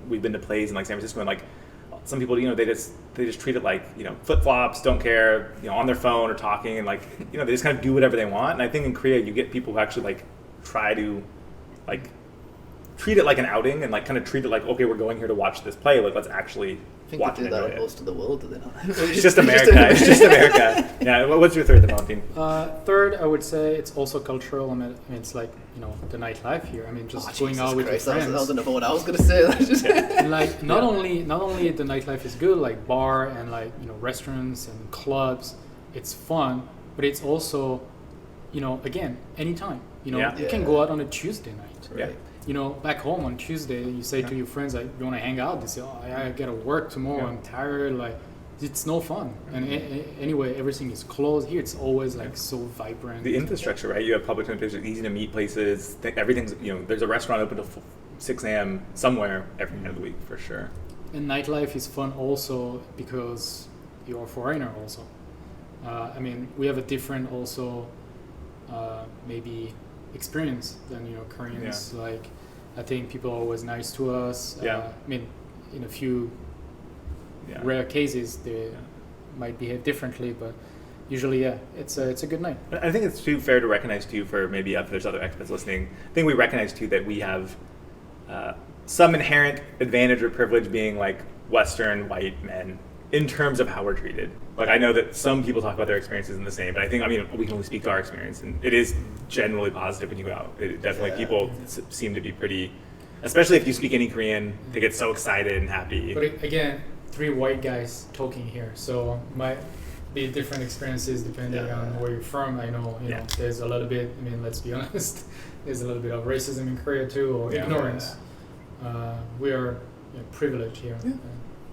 we've been to plays in San Francisco and some people they just treat it flip flops, don't care, on their phone or talking and they just kind of do whatever they want. And I think in Korea you get people who actually try to treat it like an outing and kind of treat it okay, we're going here to watch this play. Let's actually watch they do it. that in most of the world, do they not? It's just America. It's just America. Yeah. What's your third, Valentine? Third, I would say it's also cultural. It's the nightlife here. Just going out with your friends. That was another one I was going to say. Not only the nightlife is good, bar and restaurants and clubs, it's fun, but it's also, again, anytime. You can go out on a Tuesday night. Right. Back home on Tuesday, you say to your friends, you want to hang out? They say, I got to work tomorrow. Yeah. I'm tired. It's no fun. And anyway, everything is closed. Here, it's always so vibrant. The infrastructure, right? You have public transportation, easy to meet places. Everything's, there's a restaurant open till 6 a.m. somewhere every night of the week for sure. And nightlife is fun also because you're a foreigner also. We have a different also maybe experience than Koreans. I think people are always nice to us. In a few rare cases they might behave differently, but usually it's a good night. I think it's too fair to recognize too, for maybe if there's other expats listening, I think we recognize too that we have some inherent advantage or privilege being Western white men in terms of how we're treated. I know that some people talk about their experiences in the same, but I think, we can only speak to our experience, and it is generally positive when you go out. It definitely, people seem to be pretty, especially if you speak any Korean, they get so excited and happy. But again, 3 white guys talking here, so might be different experiences depending on where you're from. I know, there's a little bit, let's be honest, there's a little bit of racism in Korea too, or ignorance. We are privileged here,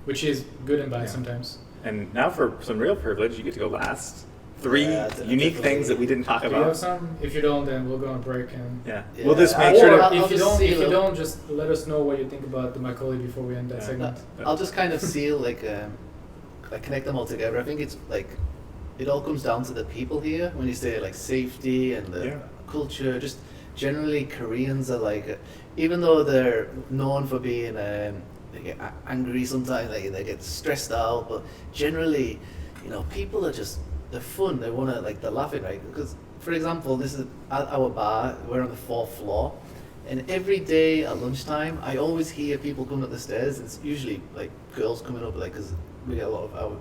which is good and bad sometimes. And now for some real privilege, you get to go last. 3 unique things that we didn't talk about. Do you have some? If you don't, then we'll go on break. And We'll just make sure to... If you don't, just let us know what you think about the Makgeolli before we end that segment. I'll just kind of seal, connect them all together. I think it's, it all comes down to the people here. When you say, safety and the culture, just generally Koreans are, even though they're known for being... they get angry sometimes, they get stressed out, but generally, people are they're fun, they want to, they're laughing, right? Because, for example, this is at our bar, we're on the 4th floor, and every day at lunchtime, I always hear people coming up the stairs. It's usually, girls coming up, because we get a lot of our,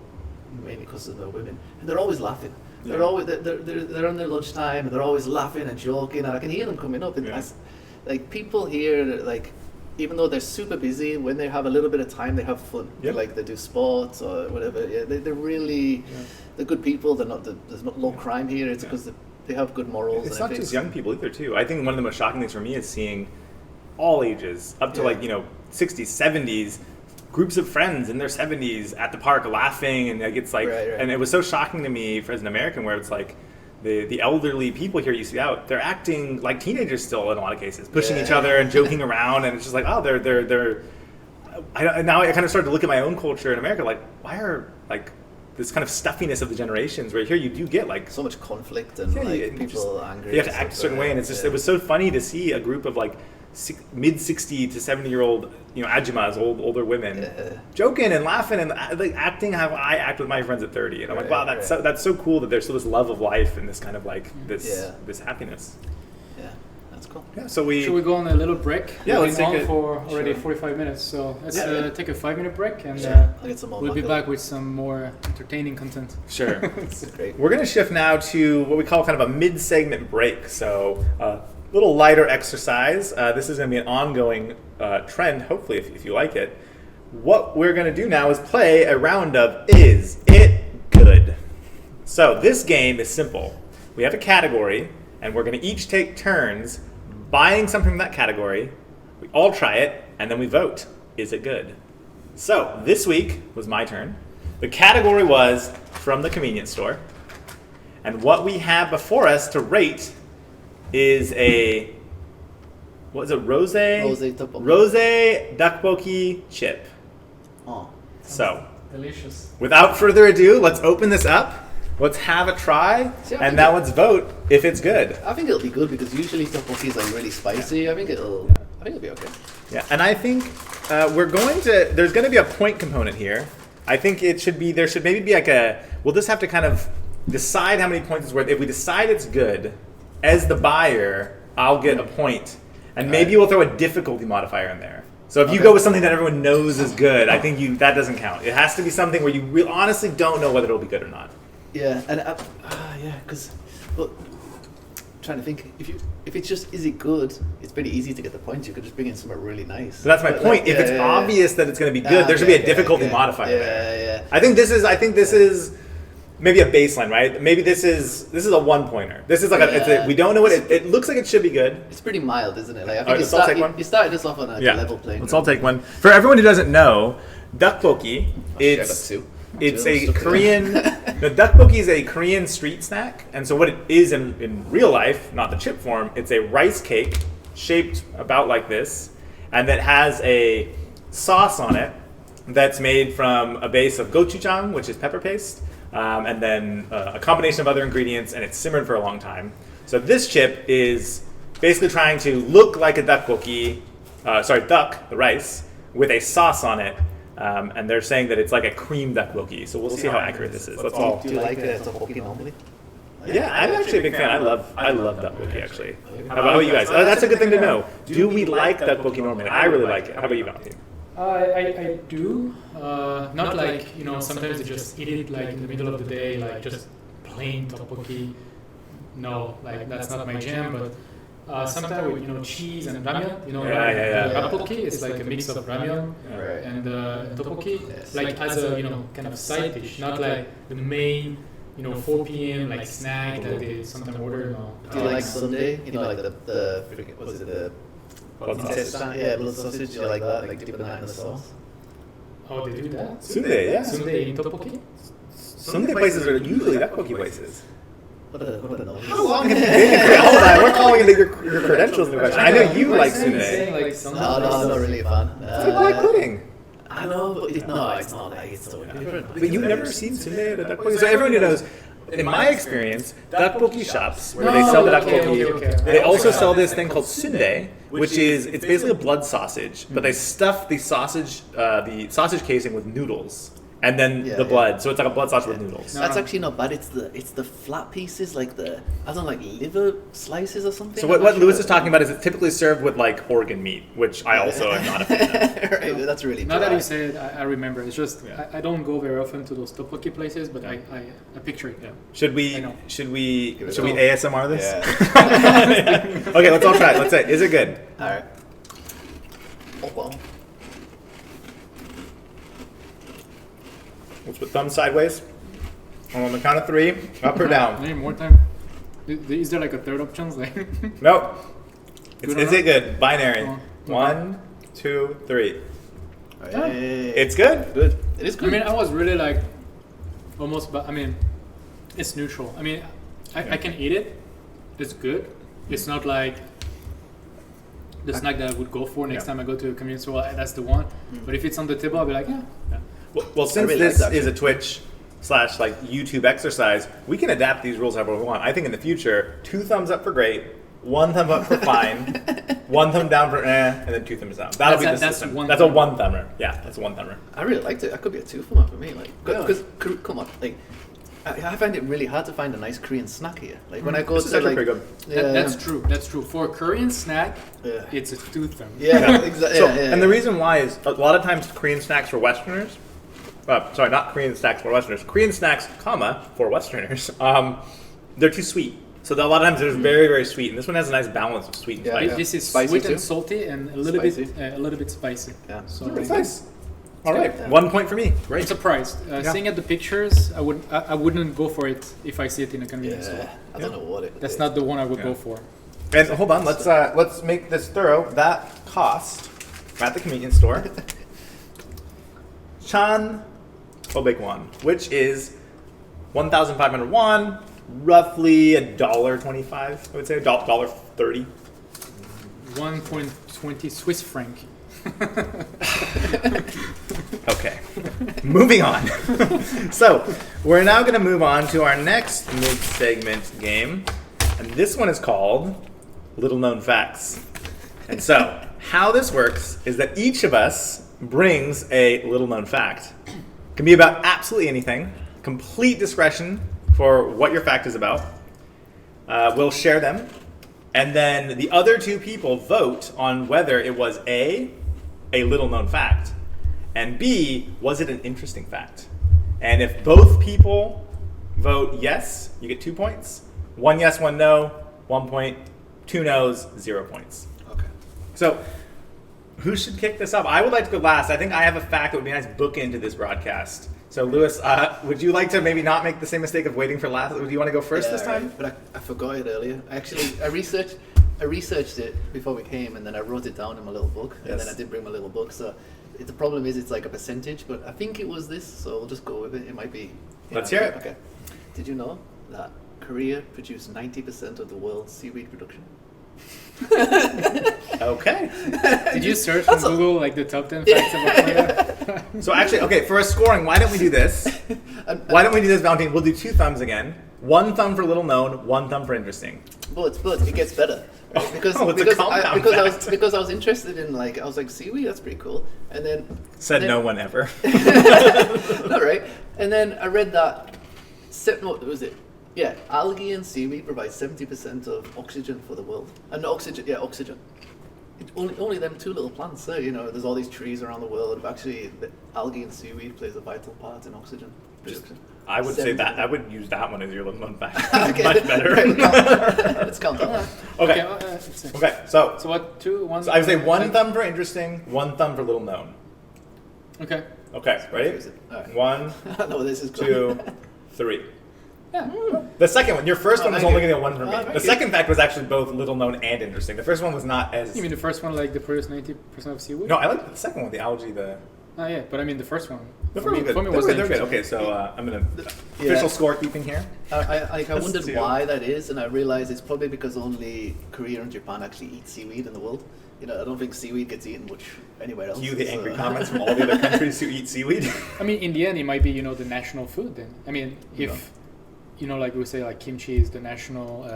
mainly customers are women, and they're always laughing. Yeah. They're always, they're on their lunchtime, and they're always laughing and joking, and I can hear them coming up, and people here, even though they're super busy, when they have a little bit of time, they have fun. Yep. They do sports or whatever. Yeah, they're really, they're good people. There's not low crime here. It's because they have good morals. It's not just young people either, too. I think one of the most shocking things for me is seeing all ages, up to 60s, 70s, groups of friends in their 70s at the park laughing, and it's right. And it was so shocking to me as an American, where it's the elderly people here you see out, they're acting like teenagers still in a lot of cases, pushing each other and joking around, and it's just they're now I kind of started to look at my own culture in America, why are this kind of stuffiness of the generations, where here you do get so much conflict and people are angry. You have to act a certain way, and it's just it was so funny to see a group of mid 60 to 70-year-old, ajumas, older women, joking and laughing and like acting how I act with my friends at 30. And I'm like, wow, that's so cool that there's still this love of life and this kind of like this happiness. Yeah, that's cool. Yeah, so should we go on a little break? Yeah, We've let's been take on it. for already 45 minutes, so let's take a 5-minute break, and I'll get some more we'll be Makgeolli. back with some more entertaining content. Sure. Great. We're going to shift now to what we call kind of a mid-segment break. So a little lighter exercise. This is going to be an ongoing trend, hopefully, if you like it. What we're going to do now is play a round of Is It Good? So this game is simple. We have a category, and we're going to each take turns buying something from that category. We all try it, and then we vote. Is it good? So this week was my turn. The category was from the convenience store. And what we have before us to rate is a, what is it, rose tteokbokki chip. Oh. So Delicious. without further ado, let's open this up. Let's have a try, and now let's vote if it's good. I think it'll be good because usually tteokbokki is like really spicy. I think it'll be okay. Yeah, and I think there's going to be a point component here. I think there should maybe be like we'll just have to kind of decide how many points it's worth. If we decide it's good, as the buyer, I'll get a point. And maybe we'll throw a difficulty modifier in there. So if you go with something that everyone knows is good, I think that doesn't count. It has to be something where you honestly don't know whether it'll be good or not. Yeah, and because trying to think if it's just is it good, it's pretty easy to get the points. You could just bring in something really nice. So that's my point. If it's obvious that it's going to be good, there should be a difficulty modifier there. Yeah. I think this is maybe a baseline, right? Maybe this is a 1-pointer. This is like we don't know what it looks like. It should be good. It's pretty mild, isn't it? Like I think Alright, let's all take one. you started this off on a level playing. Let's all take one. For everyone who doesn't know, tteokbokki, it's a Korean. No, tteokbokki is a Korean street snack, and so what it is in real life, not the chip form, it's a rice cake shaped about like this, and that has a sauce on it that's made from a base of gochujang, which is pepper paste, and then a combination of other ingredients, and it's simmered for a long time. So this chip is basically trying to look like a tteokbokki, duck, the rice, with a sauce on it. And they're saying that it's like a cream tteokbokki, so we'll see how accurate this is. Let's all. Do you like tteokbokki normally? Yeah, I'm actually a big fan. I love tteokbokki actually. How about you guys? That's a good thing to know. Do we like tteokbokki normally? I really like it. How about you, Valentine? I do. Not like, sometimes I just eat it like in the middle of the day, like just plain tteokbokki. No, like that's not my jam, but sometimes with cheese and ramyeon, tteokbokki is like a mix of ramyeon and tteokbokki, like as a kind of side dish, not like the main 4 p.m. like snack that they sometimes order. No. Do you like sundae? Like the what's it, the Blood sausage. Yeah, blood sausage. Do you like that? Like dipping that in the sauce? Oh, they do that? Sundae, yeah. Sundae in tteokbokki? Sundae places are usually tteokbokki places. What a noise. How long have you been in Korea? Hold on, we're calling into your credentials in question. I know you like sundae. No, I'm not really a fan. It's like black pudding. I know, but it's not like it's so different. But you've never seen sundae at a tteokbokki? So everyone who knows, in my experience, tteokbokki shops where they sell the tteokbokki, they also sell this thing called sundae, which is it's basically a blood sausage, but they stuff the sausage casing with noodles. And then the blood, so it's like a blood sausage with noodles. That's actually not bad. It's the flat pieces, like like liver slices or something. So what Lewis is talking about is it's typically served with like organ meat, which I also am not a fan of. Right, that's really now dry. that you say it, I remember. It's just I don't go very often to those tteokbokki places, but I picture it. Yeah. Should we ASMR this? Yeah. Okay, let's all try it. Let's say, is it good? All right. Oh well. Let's put thumbs sideways. And on the count of 3, up or down. Maybe more time. Is there like a third option? Like Nope. Is it good? Binary. Oh, okay. 1, 2, 3. Hey. It's good? Good. It is good. I mean, I was really like almost, but I mean, it's neutral. I mean, I can eat it. It's good. It's not like the snack that I would go for next time I go to a convenience store. That's the one. But if it's on the table, I'll be like, yeah. Well, since really this like that is a Twitch / YouTube exercise, we can adapt these rules however we want. I think in the future, 2 thumbs up for great, 1 thumb up for fine, 1 thumb down for and then 2 thumbs down. That'll be the system. That's a 1 thumber. Yeah, that's a 1 thumber. I really liked it. That could be a 2 thumber for me. Like, Really? because come on, like, I find it really hard to find a nice Korean snack here. Like when I go This is to actually like, pretty good. That's true. That's true. For a Korean snack, Yeah. it's a 2 thumb. Yeah, exactly. So, and the reason why is a lot of times Korean snacks for Westerners, sorry, not Korean snacks for Westerners, Korean snacks, comma, for Westerners, they're too sweet. So a lot of times they're very, very sweet, and this one has a nice balance of sweet and Yeah, spicy. yeah. This is Spicy sweet too? and salty and a little bit spicy. Yeah. So That's nice. All right, Yeah. 1 point for me. I'm Great. surprised. Yeah. Seeing at the pictures, I wouldn't go for it if I see it in a convenience store. Yeah, I don't know what it That's is. not the one I would Yeah. go for. And hold on, let's make this thorough. That cost at the convenience store, Chan Obekwan, which is 1,500 won, roughly $1.25. I would say $1.30. 1.20 Swiss franc. Okay, moving on. So we're now going to move on to our next mid-segment game, and this one is called Little Known Facts. And so how this works is that each of us brings a little known fact. It can be about absolutely anything, complete discretion for what your fact is about. We'll share them, and then the other 2 people vote on whether it was a little known fact, and B, was it an interesting fact? And if both people vote yes, you get 2 points. 1 yes, 1 no, 1 point. 2 no's, 0 points. Okay. So, who should kick this up? I would like to go last. I think I have a fact that would be a nice bookend to this broadcast. So, Lewis, would you like to maybe not make the same mistake of waiting for last? Do you want to go first this time? Right. But I forgot it earlier. I researched it before we came, and then I wrote it down in my little book, and Yes. then I did bring my little book. So the problem is it's like a percentage, but I think it was this, so we'll just go with it. It might be. Let's hear it. Okay. Did you know that Korea produced 90% of the world's seaweed production? Okay. Did you search on Google like the top 10 facts about Korea? So actually, okay, for a scoring, why don't we do this? Why don't we do this, Valentine? We'll do 2 thumbs again. 1 thumb for little known, 1 thumb for interesting. But it gets better. Right? Because it's a compound fact. because I was interested in I was like seaweed, that's pretty cool, and then Said no one ever. all right, and then I read that. What was it? Yeah, algae and seaweed provide 70% of oxygen for the world. And oxygen. Only them 2 little plants. So there's all these trees around the world. But actually, the algae and seaweed plays a vital part in oxygen production. I would say that. I would use that one as your little known fact. Okay. Much better. Let's count that. Okay. Let's see. Okay, so So what? 2, 1. I would say 1 thumb for interesting, 1 thumb for little known. Okay. Okay, ready? All right. 1, No, this is 2, 3. Yeah. The second one, your first one was thank only you. going to get 1 for me. Thank The you. second fact was actually both little known and interesting. The first one was not as. You mean the first one, like they produce 90% of seaweed? No, I like the second one, the algae, the. Oh yeah, but I mean the first one. The For first me, one good. for me They're was good, they're good. interesting. Okay, so I'm going to. Yeah. Official scorekeeping here. I Let's wondered do. why that is, and I realized it's probably because only Korea and Japan actually eat seaweed in the world. I don't think seaweed gets eaten much anywhere else. Cue the angry so- comments from all the other countries who eat seaweed. I mean, in the end, it might be the national food. Then I mean, if like we say, like kimchi is the national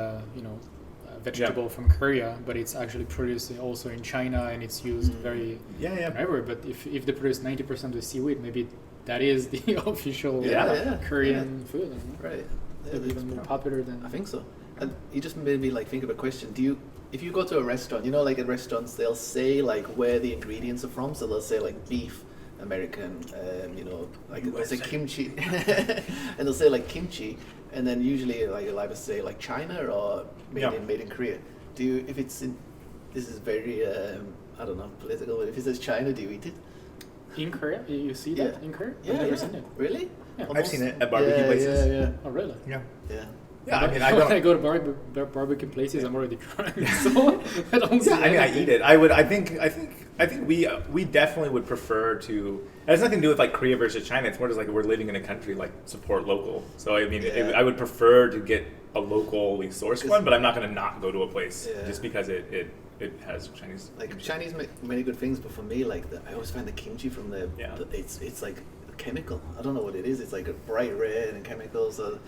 vegetable from Korea, but it's actually produced also in China and it's used very Yeah. everywhere. But if they produce 90% of the seaweed, maybe that is the official Yeah. Korean food. I don't know. Right. Yeah, Maybe that's even more prob- popular than. I think so. And you just made me think of a question. If you go to a restaurant, like at restaurants, they'll say like where the ingredients are from. So they'll say like beef, American, like they'll say kimchi, and they'll say like kimchi, and then usually like they'll either say like China or made in Korea. If it's in, this is very I don't know, political, but if it says China, do you eat it? In Korea, you see that Yeah. in Korea? Yeah, I've never yeah. seen it. Really? Yeah. I've seen it at barbecue yeah, places. Yeah, Oh really? Yeah. yeah. Yeah, I mean, I when I don't. go to barbecue places, I'm already trying. So I don't see. Yeah, I mean, I anything. eat it. I think we definitely would prefer to. It has nothing to do with like Korea versus China. It's more just like we're living in a country, like support local. So I mean, Yeah. I would prefer to get a locally sourced one, but I'm not going to not go to a place Yeah. just because it has Chinese. Like Chinese make many good things, but for me, like I always find the kimchi from Yeah. it's like chemical. I don't know what it is. It's like a bright red and chemicals. So,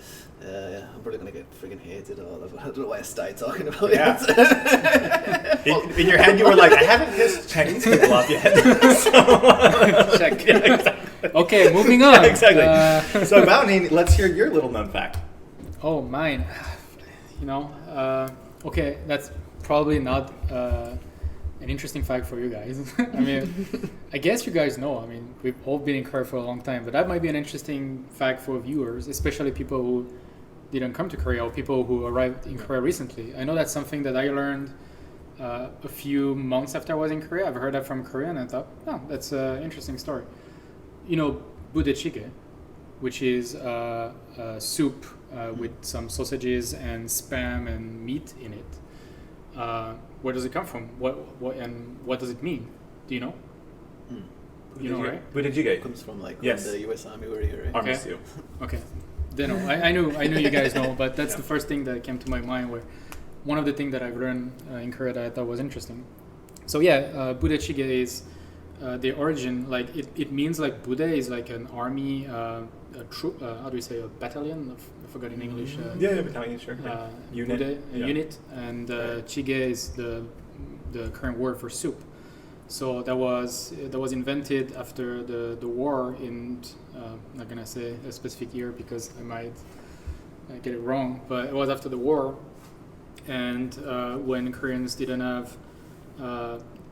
I'm probably gonna get friggin' hated. I don't know why I started talking about it. In your head, you were like, I haven't pissed Chinese people off yet. Check. Yeah, exactly. Okay, moving on. Yeah, exactly. So, Bounty, let's hear your little known fact. Oh, mine. Okay, that's probably not an interesting fact for you guys. I mean, I guess you guys know. I mean, we've all been in Korea for a long time, but that might be an interesting fact for viewers, especially people who didn't come to Korea or people who arrived in Korea recently. I know that's something that I learned a few months after I was in Korea. I've heard that from Korea, and I thought, oh, that's an interesting story. You know, budae-jjigae, which is a soup with some sausages and spam and meat in it. Where does it come from? What does it mean? Do you know? You know, right? Budae-jjigae comes from like yes. when the U.S. Army were here, right? Army Okay. stew. Okay. Then I knew you guys know, but that's the first thing that came to my mind. Where one of the things that I've learned in Korea that I thought was interesting. So budae-jjigae is the origin. Like it means like budae is like an army, a troop. How do we say a battalion? I forgot in English. Battalion, sure. Unit. Budae, a unit, and jjigae is the current word for soup. So that was invented after the war in I'm not gonna say a specific year because I might get it wrong, but it was after the war, and when Koreans didn't have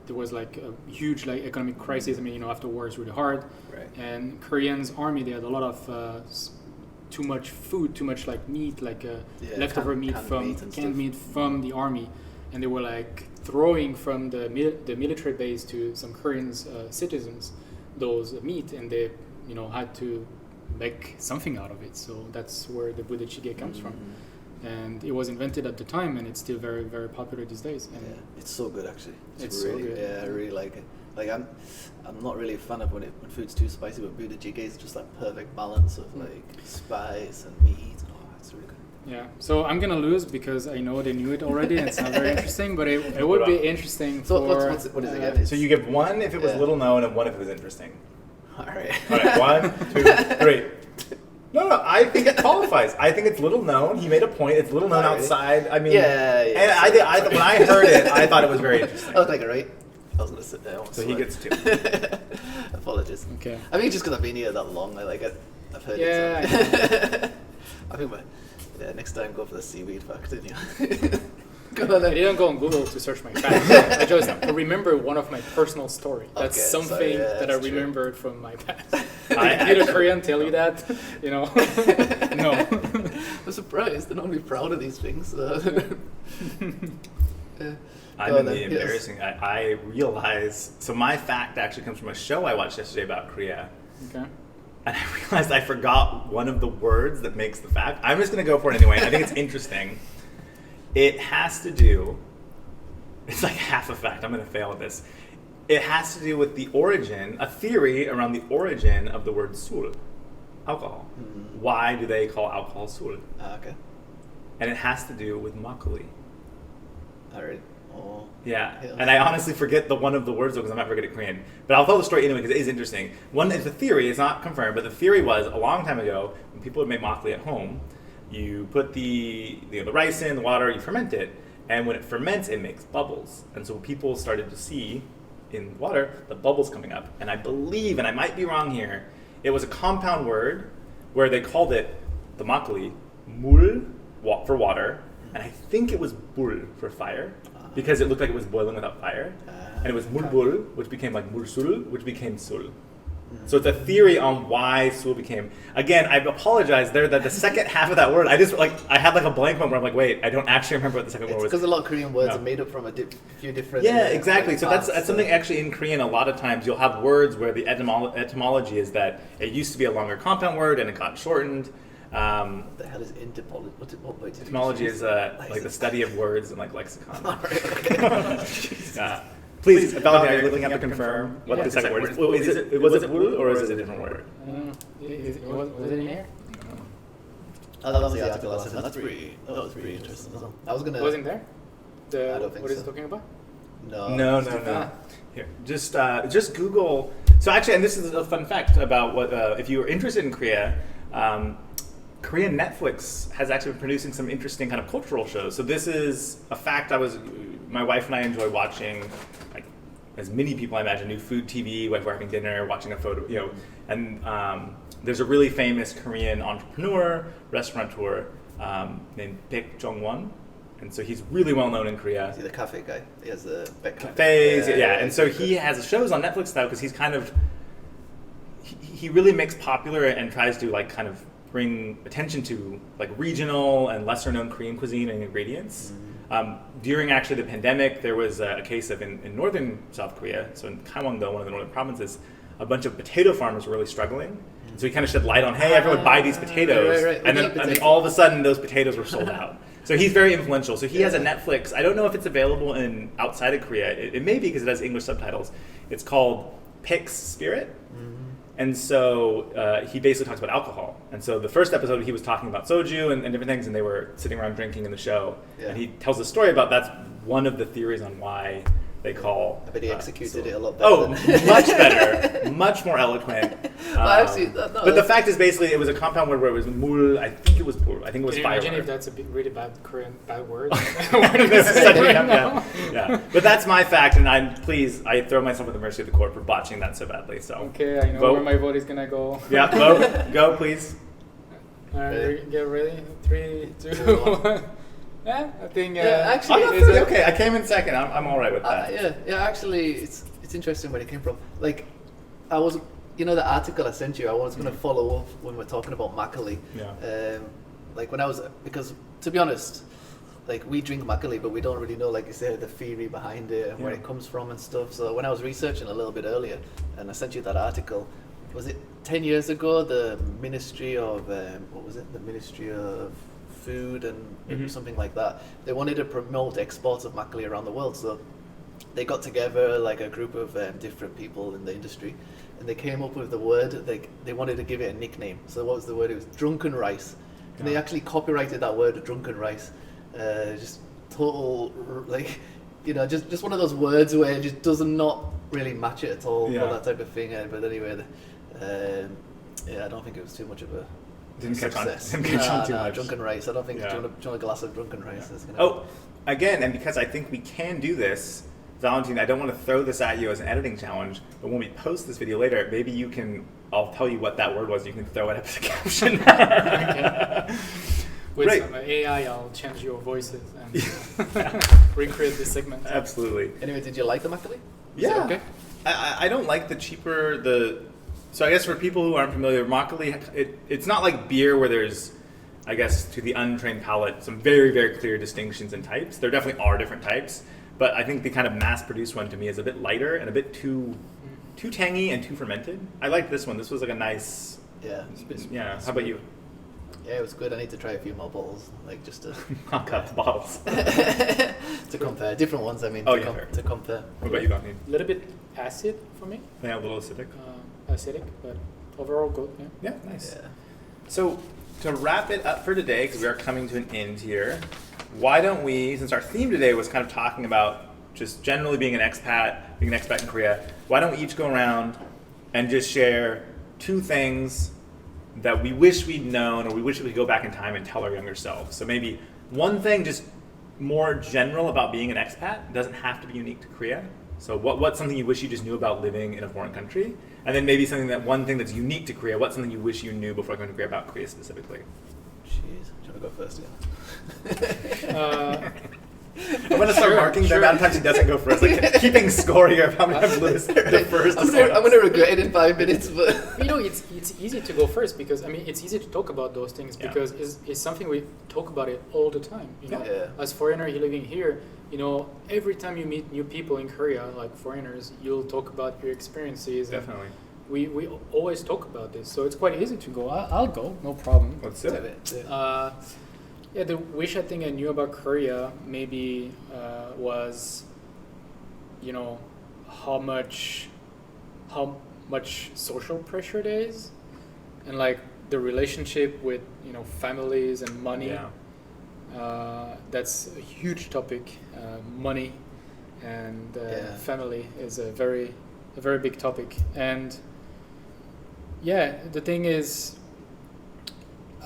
there was like a huge like economic crisis. I mean, after war is really hard, Right. and Koreans army they had a lot of too much food, too much like meat, like leftover meat from canned meat from the army, and they were like throwing from the military base to some Koreans citizens those meat, and they had to make something out of it. So that's where the budae-jjigae comes from, and it was invented at the time, and it's still very very popular these days. And it's so good actually. It's really, so good. Yeah, I really like it. Like I'm not really a fan of when food's too spicy, but budae-jjigae is just that perfect balance of like spice and meat. Oh, it's really good. Yeah, so I'm gonna lose because I know they knew it already, and it's not very interesting. But it would be interesting. So for, what is it again? So you give one if it was little known and one if it was interesting. All right. All right, 1, 2, 3. No, I think it qualifies. I think it's little known. He made a point. It's little known outside. I mean, and I when I heard it, I thought it was very interesting. I was like, all right. I was gonna sit there. So he gets 2. Apologies. Okay. I think just because I've been here that long, I've heard it. Yeah. So. I think next time go for the seaweed fact, didn't you? I didn't go on Google to search my facts. I just remember one of my personal story. That's something that I remembered from my past. Did a Korean tell you that? No. I'm surprised. They're normally proud of these things. I'm in the embarrassing. I realize. So my fact actually comes from a show I watched yesterday about Korea. Okay. And I realized I forgot one of the words that makes the fact. I'm just going to go for it anyway. I think it's interesting. It has to do, it's like half a fact. I'm going to fail at this. It has to do with the origin, a theory around the origin of the word 술, alcohol. Why do they call alcohol 술? Okay. And it has to do with makgeolli. All right. Oh. Yeah, and I honestly forget one of the words because I'm not very good at Korean. But I'll tell the story anyway because it is interesting. It's a theory, it's not confirmed, but the theory was a long time ago when people would make makgeolli at home, you put the rice in, the water, you ferment it, and when it ferments, it makes bubbles. And so people started to see in water the bubbles coming up. And I believe, and I might be wrong here, it was a compound word where they called it, the makgeolli, mul for water, and I think it was bul for fire. Because it looked like it was boiling without fire. And it was mulbul, which became like mulsul, which became sul. So it's a theory on why sul became... Again, I apologize there that the second half of that word, I had like a blank moment where I'm like, wait, I don't actually remember what the second word was. Because a lot of Korean words are made up from a few different... Yeah, exactly. So that's something actually in Korean, a lot of times you'll have words where the etymology is that it used to be a longer compound word and it got shortened. What the hell is etymology? Etymology is like the study of words and like lexicon. All right, okay. Please, Valerie, are you looking up to confirm what the second word is? Was it bul or is it a different word? Was it in here? That was the article I said. That was pretty interesting. I was gonna. Wasn't there? I don't think what is so. it talking about? No. Here, just Google So actually, and this is a fun fact about what if you are interested in Korea. Korean Netflix has actually been producing some interesting kind of cultural shows. So this is a fact my wife and I enjoy watching, like as many people I imagine do, food TV, like we're having dinner, watching a photo, and there's a really famous Korean entrepreneur, restaurateur named Baek Jong-won. And so he's really well known in Korea. Is he the cafe guy? He has the cafes, yeah. And so he has shows on Netflix now because he's kind of, he really makes popular and tries to like kind of bring attention to like regional and lesser known Korean cuisine and ingredients. During actually the pandemic, there was a case of in northern South Korea, so in Gangwon-do, one of the northern provinces, a bunch of potato farmers were really struggling. So he kind of shed light on, hey, everyone buy these potatoes. Right. And then all of a sudden those potatoes were sold out. So he's very influential. So he has a Netflix. I don't know if it's available outside of Korea. It may be because it has English subtitles. It's called Pig's Spirit. And so he basically talks about alcohol. And so the first episode he was talking about soju and different things, and they were sitting around drinking in the show. Yeah. And he tells a story about that's one of the theories on why they call. I bet he executed it a lot better. Much better, much more eloquent. But the fact is, basically, it was a compound word where it was mul. I think it was fire. Can you imagine if that's a really bad Korean bad word? Yeah. But that's my fact, and I throw myself at the mercy of the court for botching that so badly. So okay, I know where my vote is gonna go. Yeah, vote. Go, please. All right, get ready. 3, 2, 1. Yeah, I think. Actually, okay. I came in second. I'm all right with that. Actually, it's interesting where it came from. Like, I was, the article I sent you. I was going to follow up when we're talking about Makgeolli. Yeah. Like when I was, because to be honest, like we drink Makgeolli, but we don't really know, like you said, the theory behind it and where it comes from and stuff. So when I was researching a little bit earlier, and I sent you that article, was it 10 years ago? The Ministry of The Ministry of Food and something like that. They wanted to promote exports of Makgeolli around the world, so they got together like a group of different people in the industry, and they came up with the word. They wanted to give it a nickname. So what was the word? It was drunken rice, and they actually copyrighted that word, drunken rice. Just total just one of those words where it just does not really match it at all for that type of thing. But anyway, I don't think it was too much of a Didn't catch on too much. Drunken rice. I don't think. Do you want a glass of drunken rice? Yeah. Again, and because I think we can do this, Valentine, I don't want to throw this at you as an editing challenge, but when we post this video later, maybe I'll tell you what that word was. You can throw it up as a caption. With some AI, I'll change your voices and recreate this segment. Absolutely. Anyway, did you like the Makgeolli? Yeah. Okay. I don't like So I guess for people who aren't familiar, Makgeolli, it's not like beer where there's, I guess, to the untrained palate, some very, very clear distinctions in types. There definitely are different types, but I think the kind of mass-produced one to me is a bit lighter and a bit too tangy and too fermented. I liked this one. This was like a nice... Yeah. Yeah. How about you? Yeah, it was good. I need to try a few more bottles, like just to... Mock up the bottles. To compare. Different ones, I mean, to compare. What about you, Donnie? A little bit acid for me. Yeah, a little acidic. Acidic, but overall good. Yeah, nice. Yeah. So to wrap it up for today, because we are coming to an end here, why don't we, since our theme today was kind of talking about just generally being an expat in Korea, why don't we each go around and just share 2 things that we wish we'd known, or we wish we could go back in time and tell our younger selves. So maybe one thing just more general about being an expat. It doesn't have to be unique to Korea. So what's something you wish you just knew about living in a foreign country? And then maybe one thing that's unique to Korea. What's something you wish you knew before going to Korea about Korea specifically? Jeez, do you want to go first again? I'm going to start marking the amount of times he doesn't go first, like keeping score here of how many times Lewis the first. I'm going to regret it in 5 minutes, but it's easy to go first because it's easy to talk about those things because it's something we talk about it all the time. As foreigner living here, every time you meet new people in Korea, like foreigners, you'll talk about your experiences. Definitely. We always talk about this, so it's quite easy to go. I'll go, no problem. Let's do it. The wish I think I knew about Korea maybe was, how much social pressure there is, and like the relationship with families and money. Yeah. That's a huge topic. Money and family is a very a very big topic. And yeah, the thing is,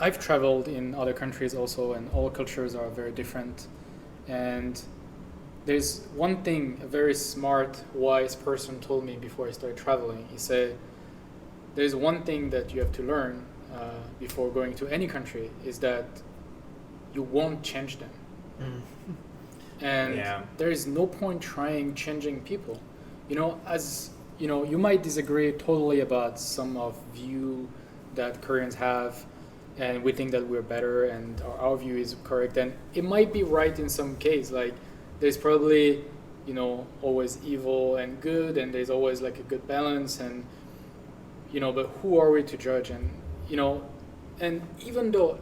I've traveled in other countries also, and all cultures are very different. And there's one thing a very smart, wise person told me before I started traveling. He said, there's one thing that you have to learn before going to any country is that you won't change them. And there is no point trying changing people. You know, as you know, you might disagree totally about some of view that Koreans have, and we think that we're better and our view is correct, and it might be right in some case. Like there's probably, you know, always evil and good, and there's always like a good balance, and you know, but who are we to judge? And you know, and even though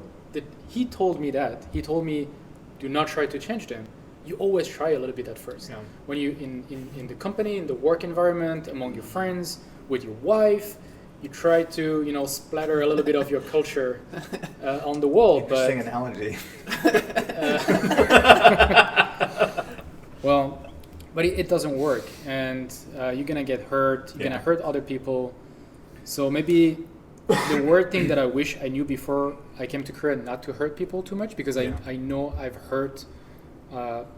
he told me do not try to change them, you always try a little bit at first. Yeah. When you in the company, in the work environment, among your friends, with your wife, you try to, you know, splatter a little bit of your culture on the wall. Interesting analogy. Well, but it doesn't work, and you're gonna get hurt. You're gonna hurt other people. So maybe the word thing that I wish I knew before I came to Korea, not to hurt people too much, because I know I've hurt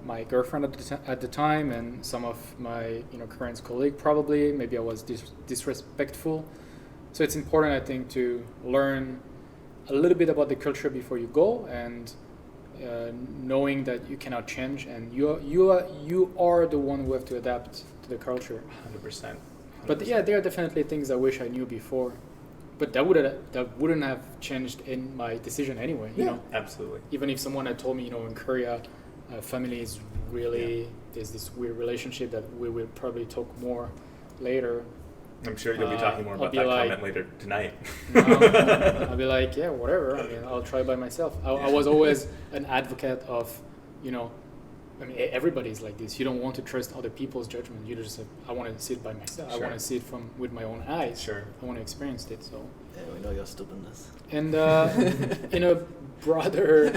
my girlfriend at the time, and some of my, you know, Korean colleague probably. Maybe I was disrespectful. So it's important, I think, to learn a little bit about the culture before you go, and knowing that you cannot change, and you are the one who have to adapt to the culture. 100%. But yeah, there are definitely things I wish I knew before, but that wouldn't have changed in my decision anyway. You know, absolutely. Even if someone had told me, you know, in Korea, family is really there's this weird relationship that we will probably talk more later. I'm sure you'll be talking more about that comment later tonight. I'll be like, yeah, whatever. I mean, I'll try by myself. I was always an advocate of, you know, I mean, everybody's like this. You don't want to trust other people's judgment. You just, I want to see it by myself. Sure. I want to see it with my own eyes. Sure. I want to experience it. So. Yeah, we know your stubbornness. And in a broader,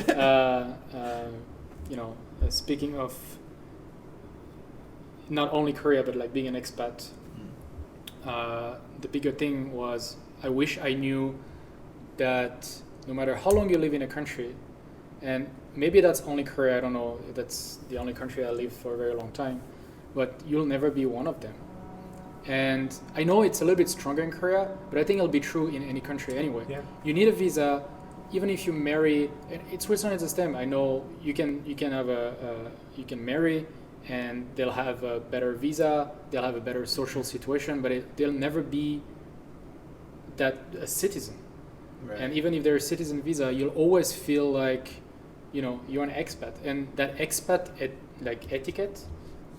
you know, speaking of not only Korea but like being an expat, the bigger thing was I wish I knew that no matter how long you live in a country, and maybe that's only Korea, I don't know if that's the only country I lived for a very long time, but you'll never be one of them. And I know it's a little bit stronger in Korea, but I think it'll be true in any country anyway. Yeah. You need a visa, even if you marry. It's Switzerland is the same. I know you can have you can marry, and they'll have a better visa, they'll have a better social situation, but they'll never be a citizen. Right. And even if they're a citizen visa, you'll always feel like, you know, you're an expat, and that expat etiquette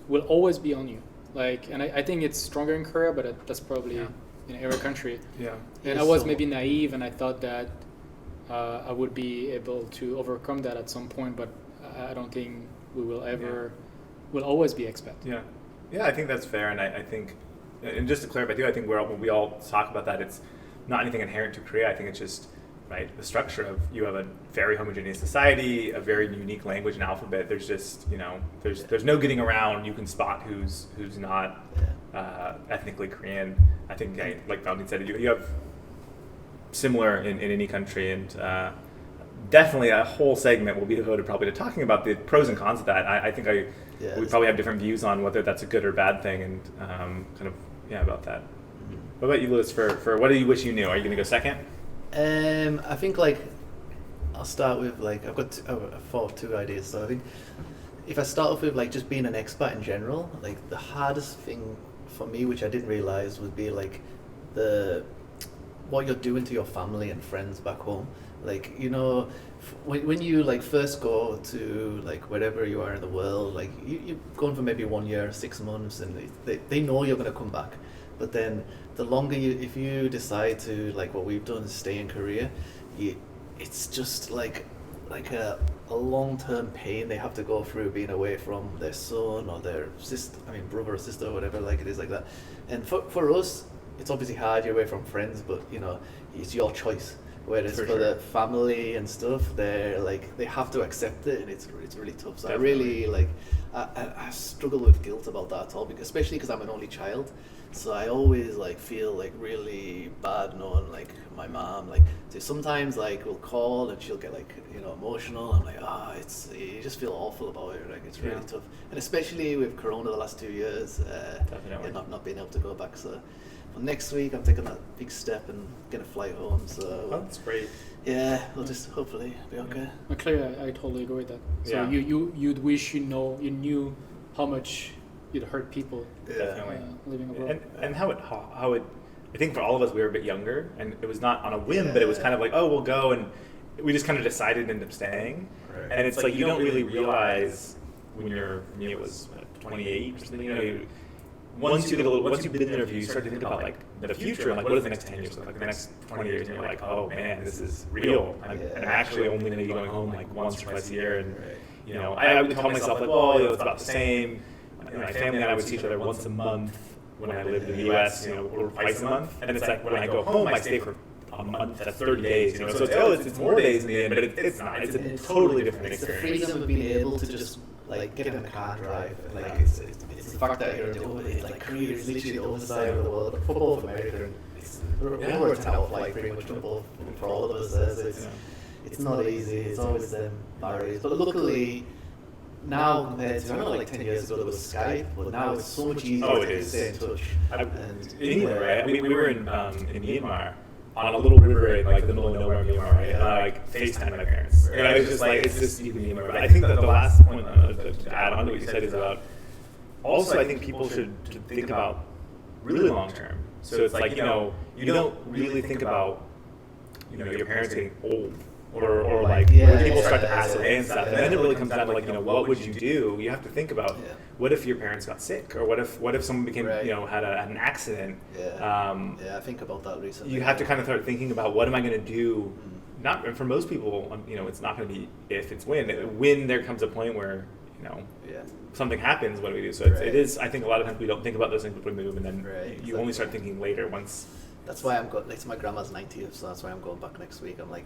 will always be on you. Like, and I think it's stronger in Korea, but that's probably in every country. Yeah. And I was maybe naive, and I thought that I would be able to overcome that at some point, but I don't think we will ever. We'll always be expat. Yeah. Yeah, I think that's fair, and I think, and just to clarify too, I think when we all talk about that, it's not anything inherent to Korea. I think it's just the structure of you have a very homogeneous society, a very unique language and alphabet. There's just, you know, there's no getting around. You can spot who's not ethnically Korean. I think, like Valentin said, you have similar in any country, and definitely a whole segment will be devoted probably to talking about the pros and cons of that. I think we probably have different views on whether that's a good or bad thing, and about that. Mm-hmm. What about you, Lewis? For what do you wish you knew? Are you going to go second? I think I'll start with I've got I've thought of two ideas. So I think if I start off with just being an expat in general, the hardest thing for me, which I didn't realize, would be what you're doing to your family and friends back home. You know, when you first go to wherever you are in the world, you're going for maybe 1 year, 6 months, and they know you're going to come back. But then the longer if you decide to what we've done is stay in Korea, it's just a long-term pain they have to go through being away from their son or their brother or sister or whatever it is like that. And for us, it's obviously hard, you're away from friends, but you know, it's your choice. Whereas For for sure. the family and stuff, they're like they have to accept it, and it's really tough. So Definitely. I really like I struggle with guilt about that at all, because especially because I'm an only child. So I always like feel like really bad knowing like my mom like so sometimes like we'll call and she'll get like emotional. I'm like it's you just feel awful about it, like it's really Yeah. tough, and especially with Corona the last 2 years, Definitely. not being able to go back. So well, next week I'm taking that big step and getting a flight home. So Oh, that's great. yeah, we'll just hopefully be okay. Clearly, I totally agree with that. So Yeah. you'd wish you knew how much you'd hurt people Definitely. living abroad. And how it I think for all of us we were a bit younger, and it was not on a whim, but it was kind of like, oh, we'll go, and we just kind of decided and ended up staying. Right. And it's like you don't really realize when you're, for me it was 28 or something, once you've been there, you start to think about like the future and like what is the next 10 years, like the next 20 years, and you're like, oh man, this is real. I'm actually only going to be going home like once or twice a year, and I would tell myself like, well, it's about the same. My family and I would see each other once a month when I lived in the U.S., or twice a month, and it's like when I go home, I stay for a month. That's 30 days, so it's more days in the end, but it's not. It's a totally different It's experience. the freedom of being able to just like get in the car and drive. Like it's the fact that you're like Korea is literally the other side of the world. Football for America, and we're a 10-hour flight pretty much football for all of us. So it's not easy. It's always them barriers. But luckily, now compared to I remember like 10 years ago there was Skype, but now it's so much easier to stay in touch. In England, right? We were in Myanmar on a little river in like the middle of nowhere, Myanmar, right? And I like FaceTimed my parents. And I was just like, it's just even Myanmar. But I think that the last point to add on to what you said is about. Also, I think people should think about really long term. So it's like you don't really think about your parents getting old. Or like when people start to pass away and stuff, and then it really comes down to like what would you do? You have to think about what if your parents got sick, or what if someone became had an accident. I think about that recently. You have to kind of start thinking about what am I going to do. Not for most people, it's not going to be if, it's when. When there comes a point where something happens, what do we do? So it is. I think a lot of times we don't think about those things before we move, and then you only start thinking later once. That's why I'm going. It's my grandma's 90th, so that's why I'm going back next week. I'm like,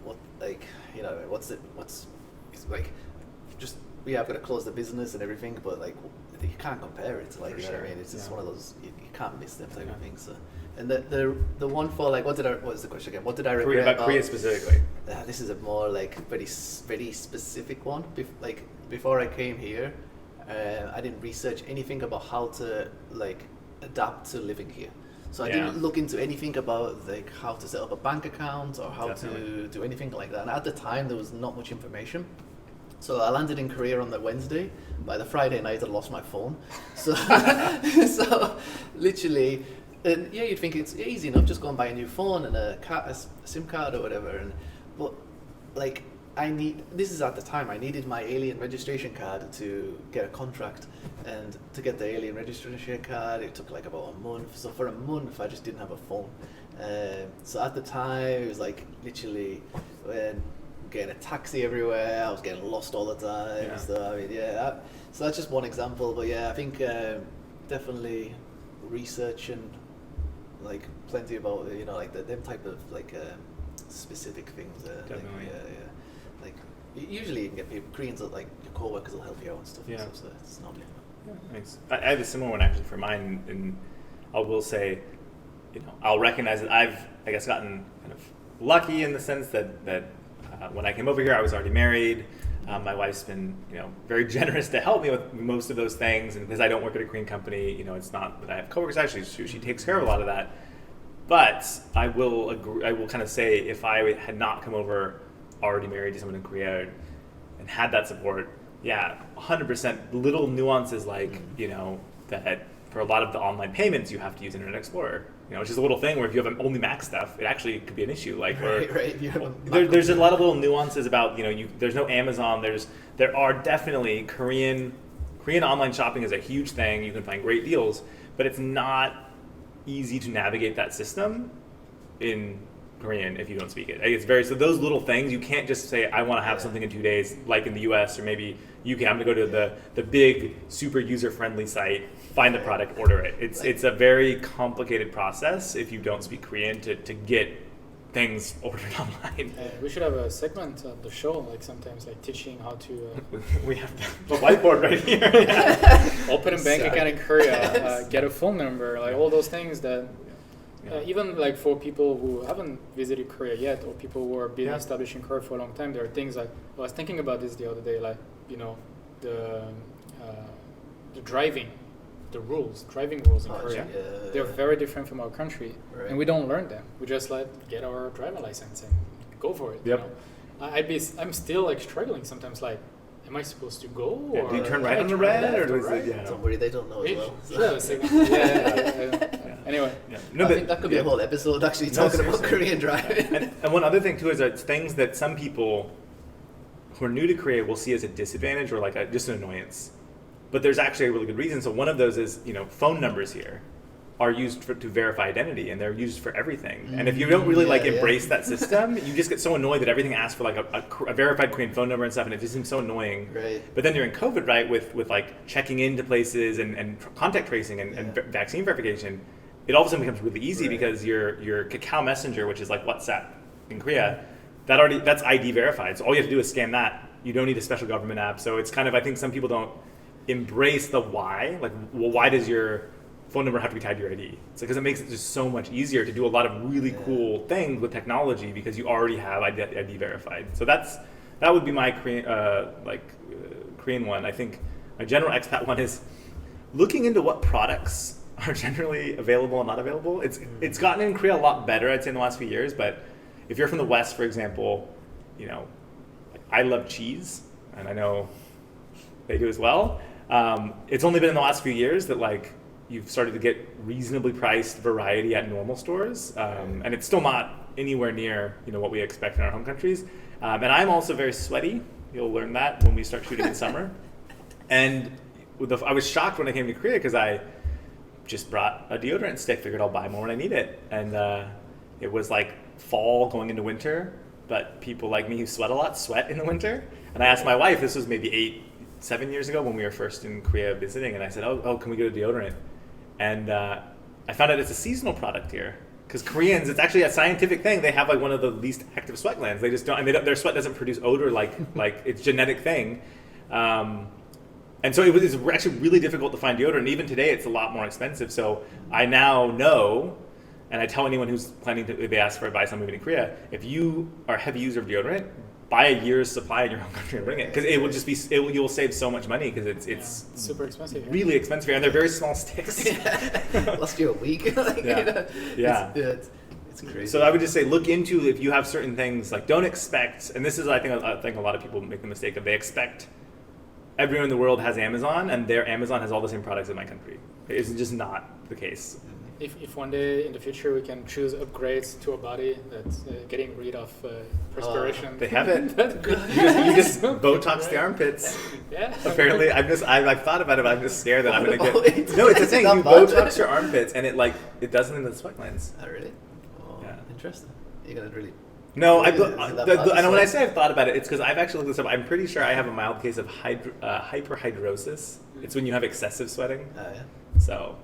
what, like, it's like, just, I've got to close the business and everything, but like, you can't compare it to like, what I mean? It's just one of those, you can't miss them type of things. So, and the one for like, what was the question again? What did I regret about Korea specifically? This is a more like very specific one. Before I came here, I didn't research anything about how to like adapt to living here. So I didn't look into anything about like how to set up a bank account or how to do anything like that. And at the time, there was not much information. So I landed in Korea on the Wednesday. By the Friday night, I lost my phone. So, so literally, and you'd think it's easy enough, just go and buy a new phone and a SIM card or whatever. But like, this is at the time, I needed my alien registration card to get a contract, and to get the alien registration card, it took like about a month. So for a month, I just didn't have a phone. So at the time, it was like literally getting a taxi everywhere. I was getting lost all the time. So I mean, so that's just one example. But I think definitely research and like plenty about like them type of like specific things. Definitely. Like usually you can get people, Koreans, like your co-workers will help you out and stuff. Yeah. So it's not. Thanks. I have a similar one actually for mine, and I will say, I'll recognize that I've, I guess, gotten kind of lucky in the sense that when I came over here, I was already married. My wife's been, very generous to help me with most of those things, and because I don't work at a Korean company, it's not that I have coworkers. Actually, she takes care of a lot of that. But I will agree. I will kind of say, if I had not come over already married to someone in Korea and had that support, 100%. Little nuances like that for a lot of the online payments you have to use Internet Explorer. Which is a little thing where if you have only Mac stuff, it actually could be an issue. Like right. There's a lot of little nuances about there's no Amazon. There are definitely Korean online shopping is a huge thing. You can find great deals, but it's not easy to navigate that system in Korean if you don't speak it. It's so those little things, you can't just say I want to have something in 2 days like in the US or maybe UK. I'm going to go to the big super user friendly site, find the product, order it. It's a very complicated process if you don't speak Korean to get things ordered online. We should have a segment of the show, like sometimes like teaching how to We have the whiteboard right here. Yeah. open a bank account in Korea, get a phone number, like all those things that even like for people who haven't visited Korea yet, or people who are been established in Korea for a long time, there are things like I was thinking about this the other day, like the driving rules in Korea. They're very different from our country, and we don't learn them. We just get our driver license and go for it. Yep. I'm still like struggling sometimes. Like, am I supposed to go? Or do you turn right on the red, or does it? Yeah. Don't worry, they don't know as well. So. Anyway, no, I think that could be a whole episode actually talking about Korean driving. And one other thing too is that it's things that some people who are new to Korea will see as a disadvantage or like just an annoyance. But there's actually a really good reason. So one of those is, phone numbers here are used to verify identity, and they're used for everything. And if you don't really embrace that system, you just get so annoyed that everything asks for like a verified Korean phone number and stuff, and it just seems so annoying. Right. But then during COVID, right, with like checking into places and contact tracing and vaccine verification, it all of a sudden becomes really easy because your Kakao Messenger, which is like WhatsApp in Korea, that's ID verified. So all you have to do is scan that. You don't need a special government app. So it's kind of, I think some people don't embrace the why. Like, well, why does your phone number have to be tied to your ID? It's because it makes it just so much easier to do a lot of really cool things with technology because you already have ID verified. So that would be my Korean one. I think my general expat one is looking into what products are generally available and not available. It's gotten in Korea a lot better, I'd say, in the last few years. But if you're from the West, for example, I love cheese, and I know they do as well. It's only been in the last few years that you've started to get reasonably priced variety at normal stores, and it's still not anywhere near what we expect in our home countries. And I'm also very sweaty. You'll learn that when we start shooting in summer. And I was shocked when I came to Korea because I just brought a deodorant stick. Figured I'll buy more when I need it, and it was like fall going into winter. But people like me who sweat a lot sweat in the winter. And I asked my wife. This was maybe 7 years ago when we were first in Korea visiting, and I said, "Oh, can we get a deodorant?" And I found out it's a seasonal product here because Koreans, it's actually a scientific thing. They have one of the least active sweat glands. They just don't, and their sweat doesn't produce odor like it's a genetic thing. And so it's actually really difficult to find deodorant. And even today, it's a lot more expensive. So I now know, and I tell anyone who's planning to, if they ask for advice on moving to Korea, if you are a heavy user of deodorant, buy a year's supply in your own country and bring it, because it will just be you'll save so much money because it's super expensive, really expensive, and they're very small sticks. Last you a week. It's crazy. So I would just say look into if you have certain things, don't expect, and this is I think a lot of people make the mistake of, they expect everyone in the world has Amazon and their Amazon has all the same products in my country. It's just not the case. If one day in the future we can choose upgrades to a body that's getting rid of perspiration. They have it. you just Botox the armpits. Yeah. Apparently, I've thought about it, but I'm just scared that I'm going to get... No, it's the thing. You Botox your armpits and it doesn't into the sweat glands. Oh, really? Oh, yeah. Interesting. You're going to really... No, and when I say I've thought about it, it's because I've actually looked this up. I'm pretty sure I have a mild case of hyperhidrosis. It's when you have excessive sweating. Oh, yeah. So...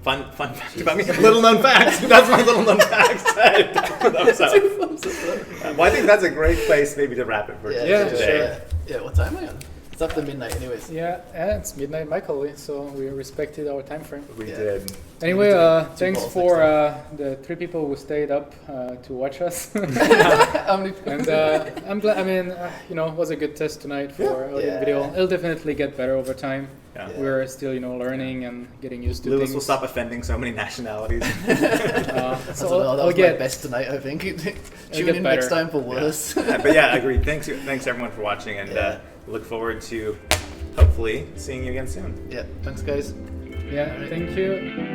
Fun fact about me. Little known facts. That's my little known facts. Well, I think that's a great place maybe to wrap it for today. Sure. Yeah, what time am I on? It's after midnight anyways. Yeah, it's midnight Makgeolli, so we respected our time frame. We did. Anyway, thanks for the 3 people who stayed up to watch us. And I'm glad, it was a good test tonight for audio and video. It'll definitely get better over time. Yeah. We're still, learning and getting used to Lewis things. will stop offending so many nationalities. That was my best tonight, I think. Tune in next time for worse. Yeah. But yeah, agreed. Thanks everyone for watching, and look forward to hopefully seeing you again soon. Yeah, thanks guys. Yeah, thank you.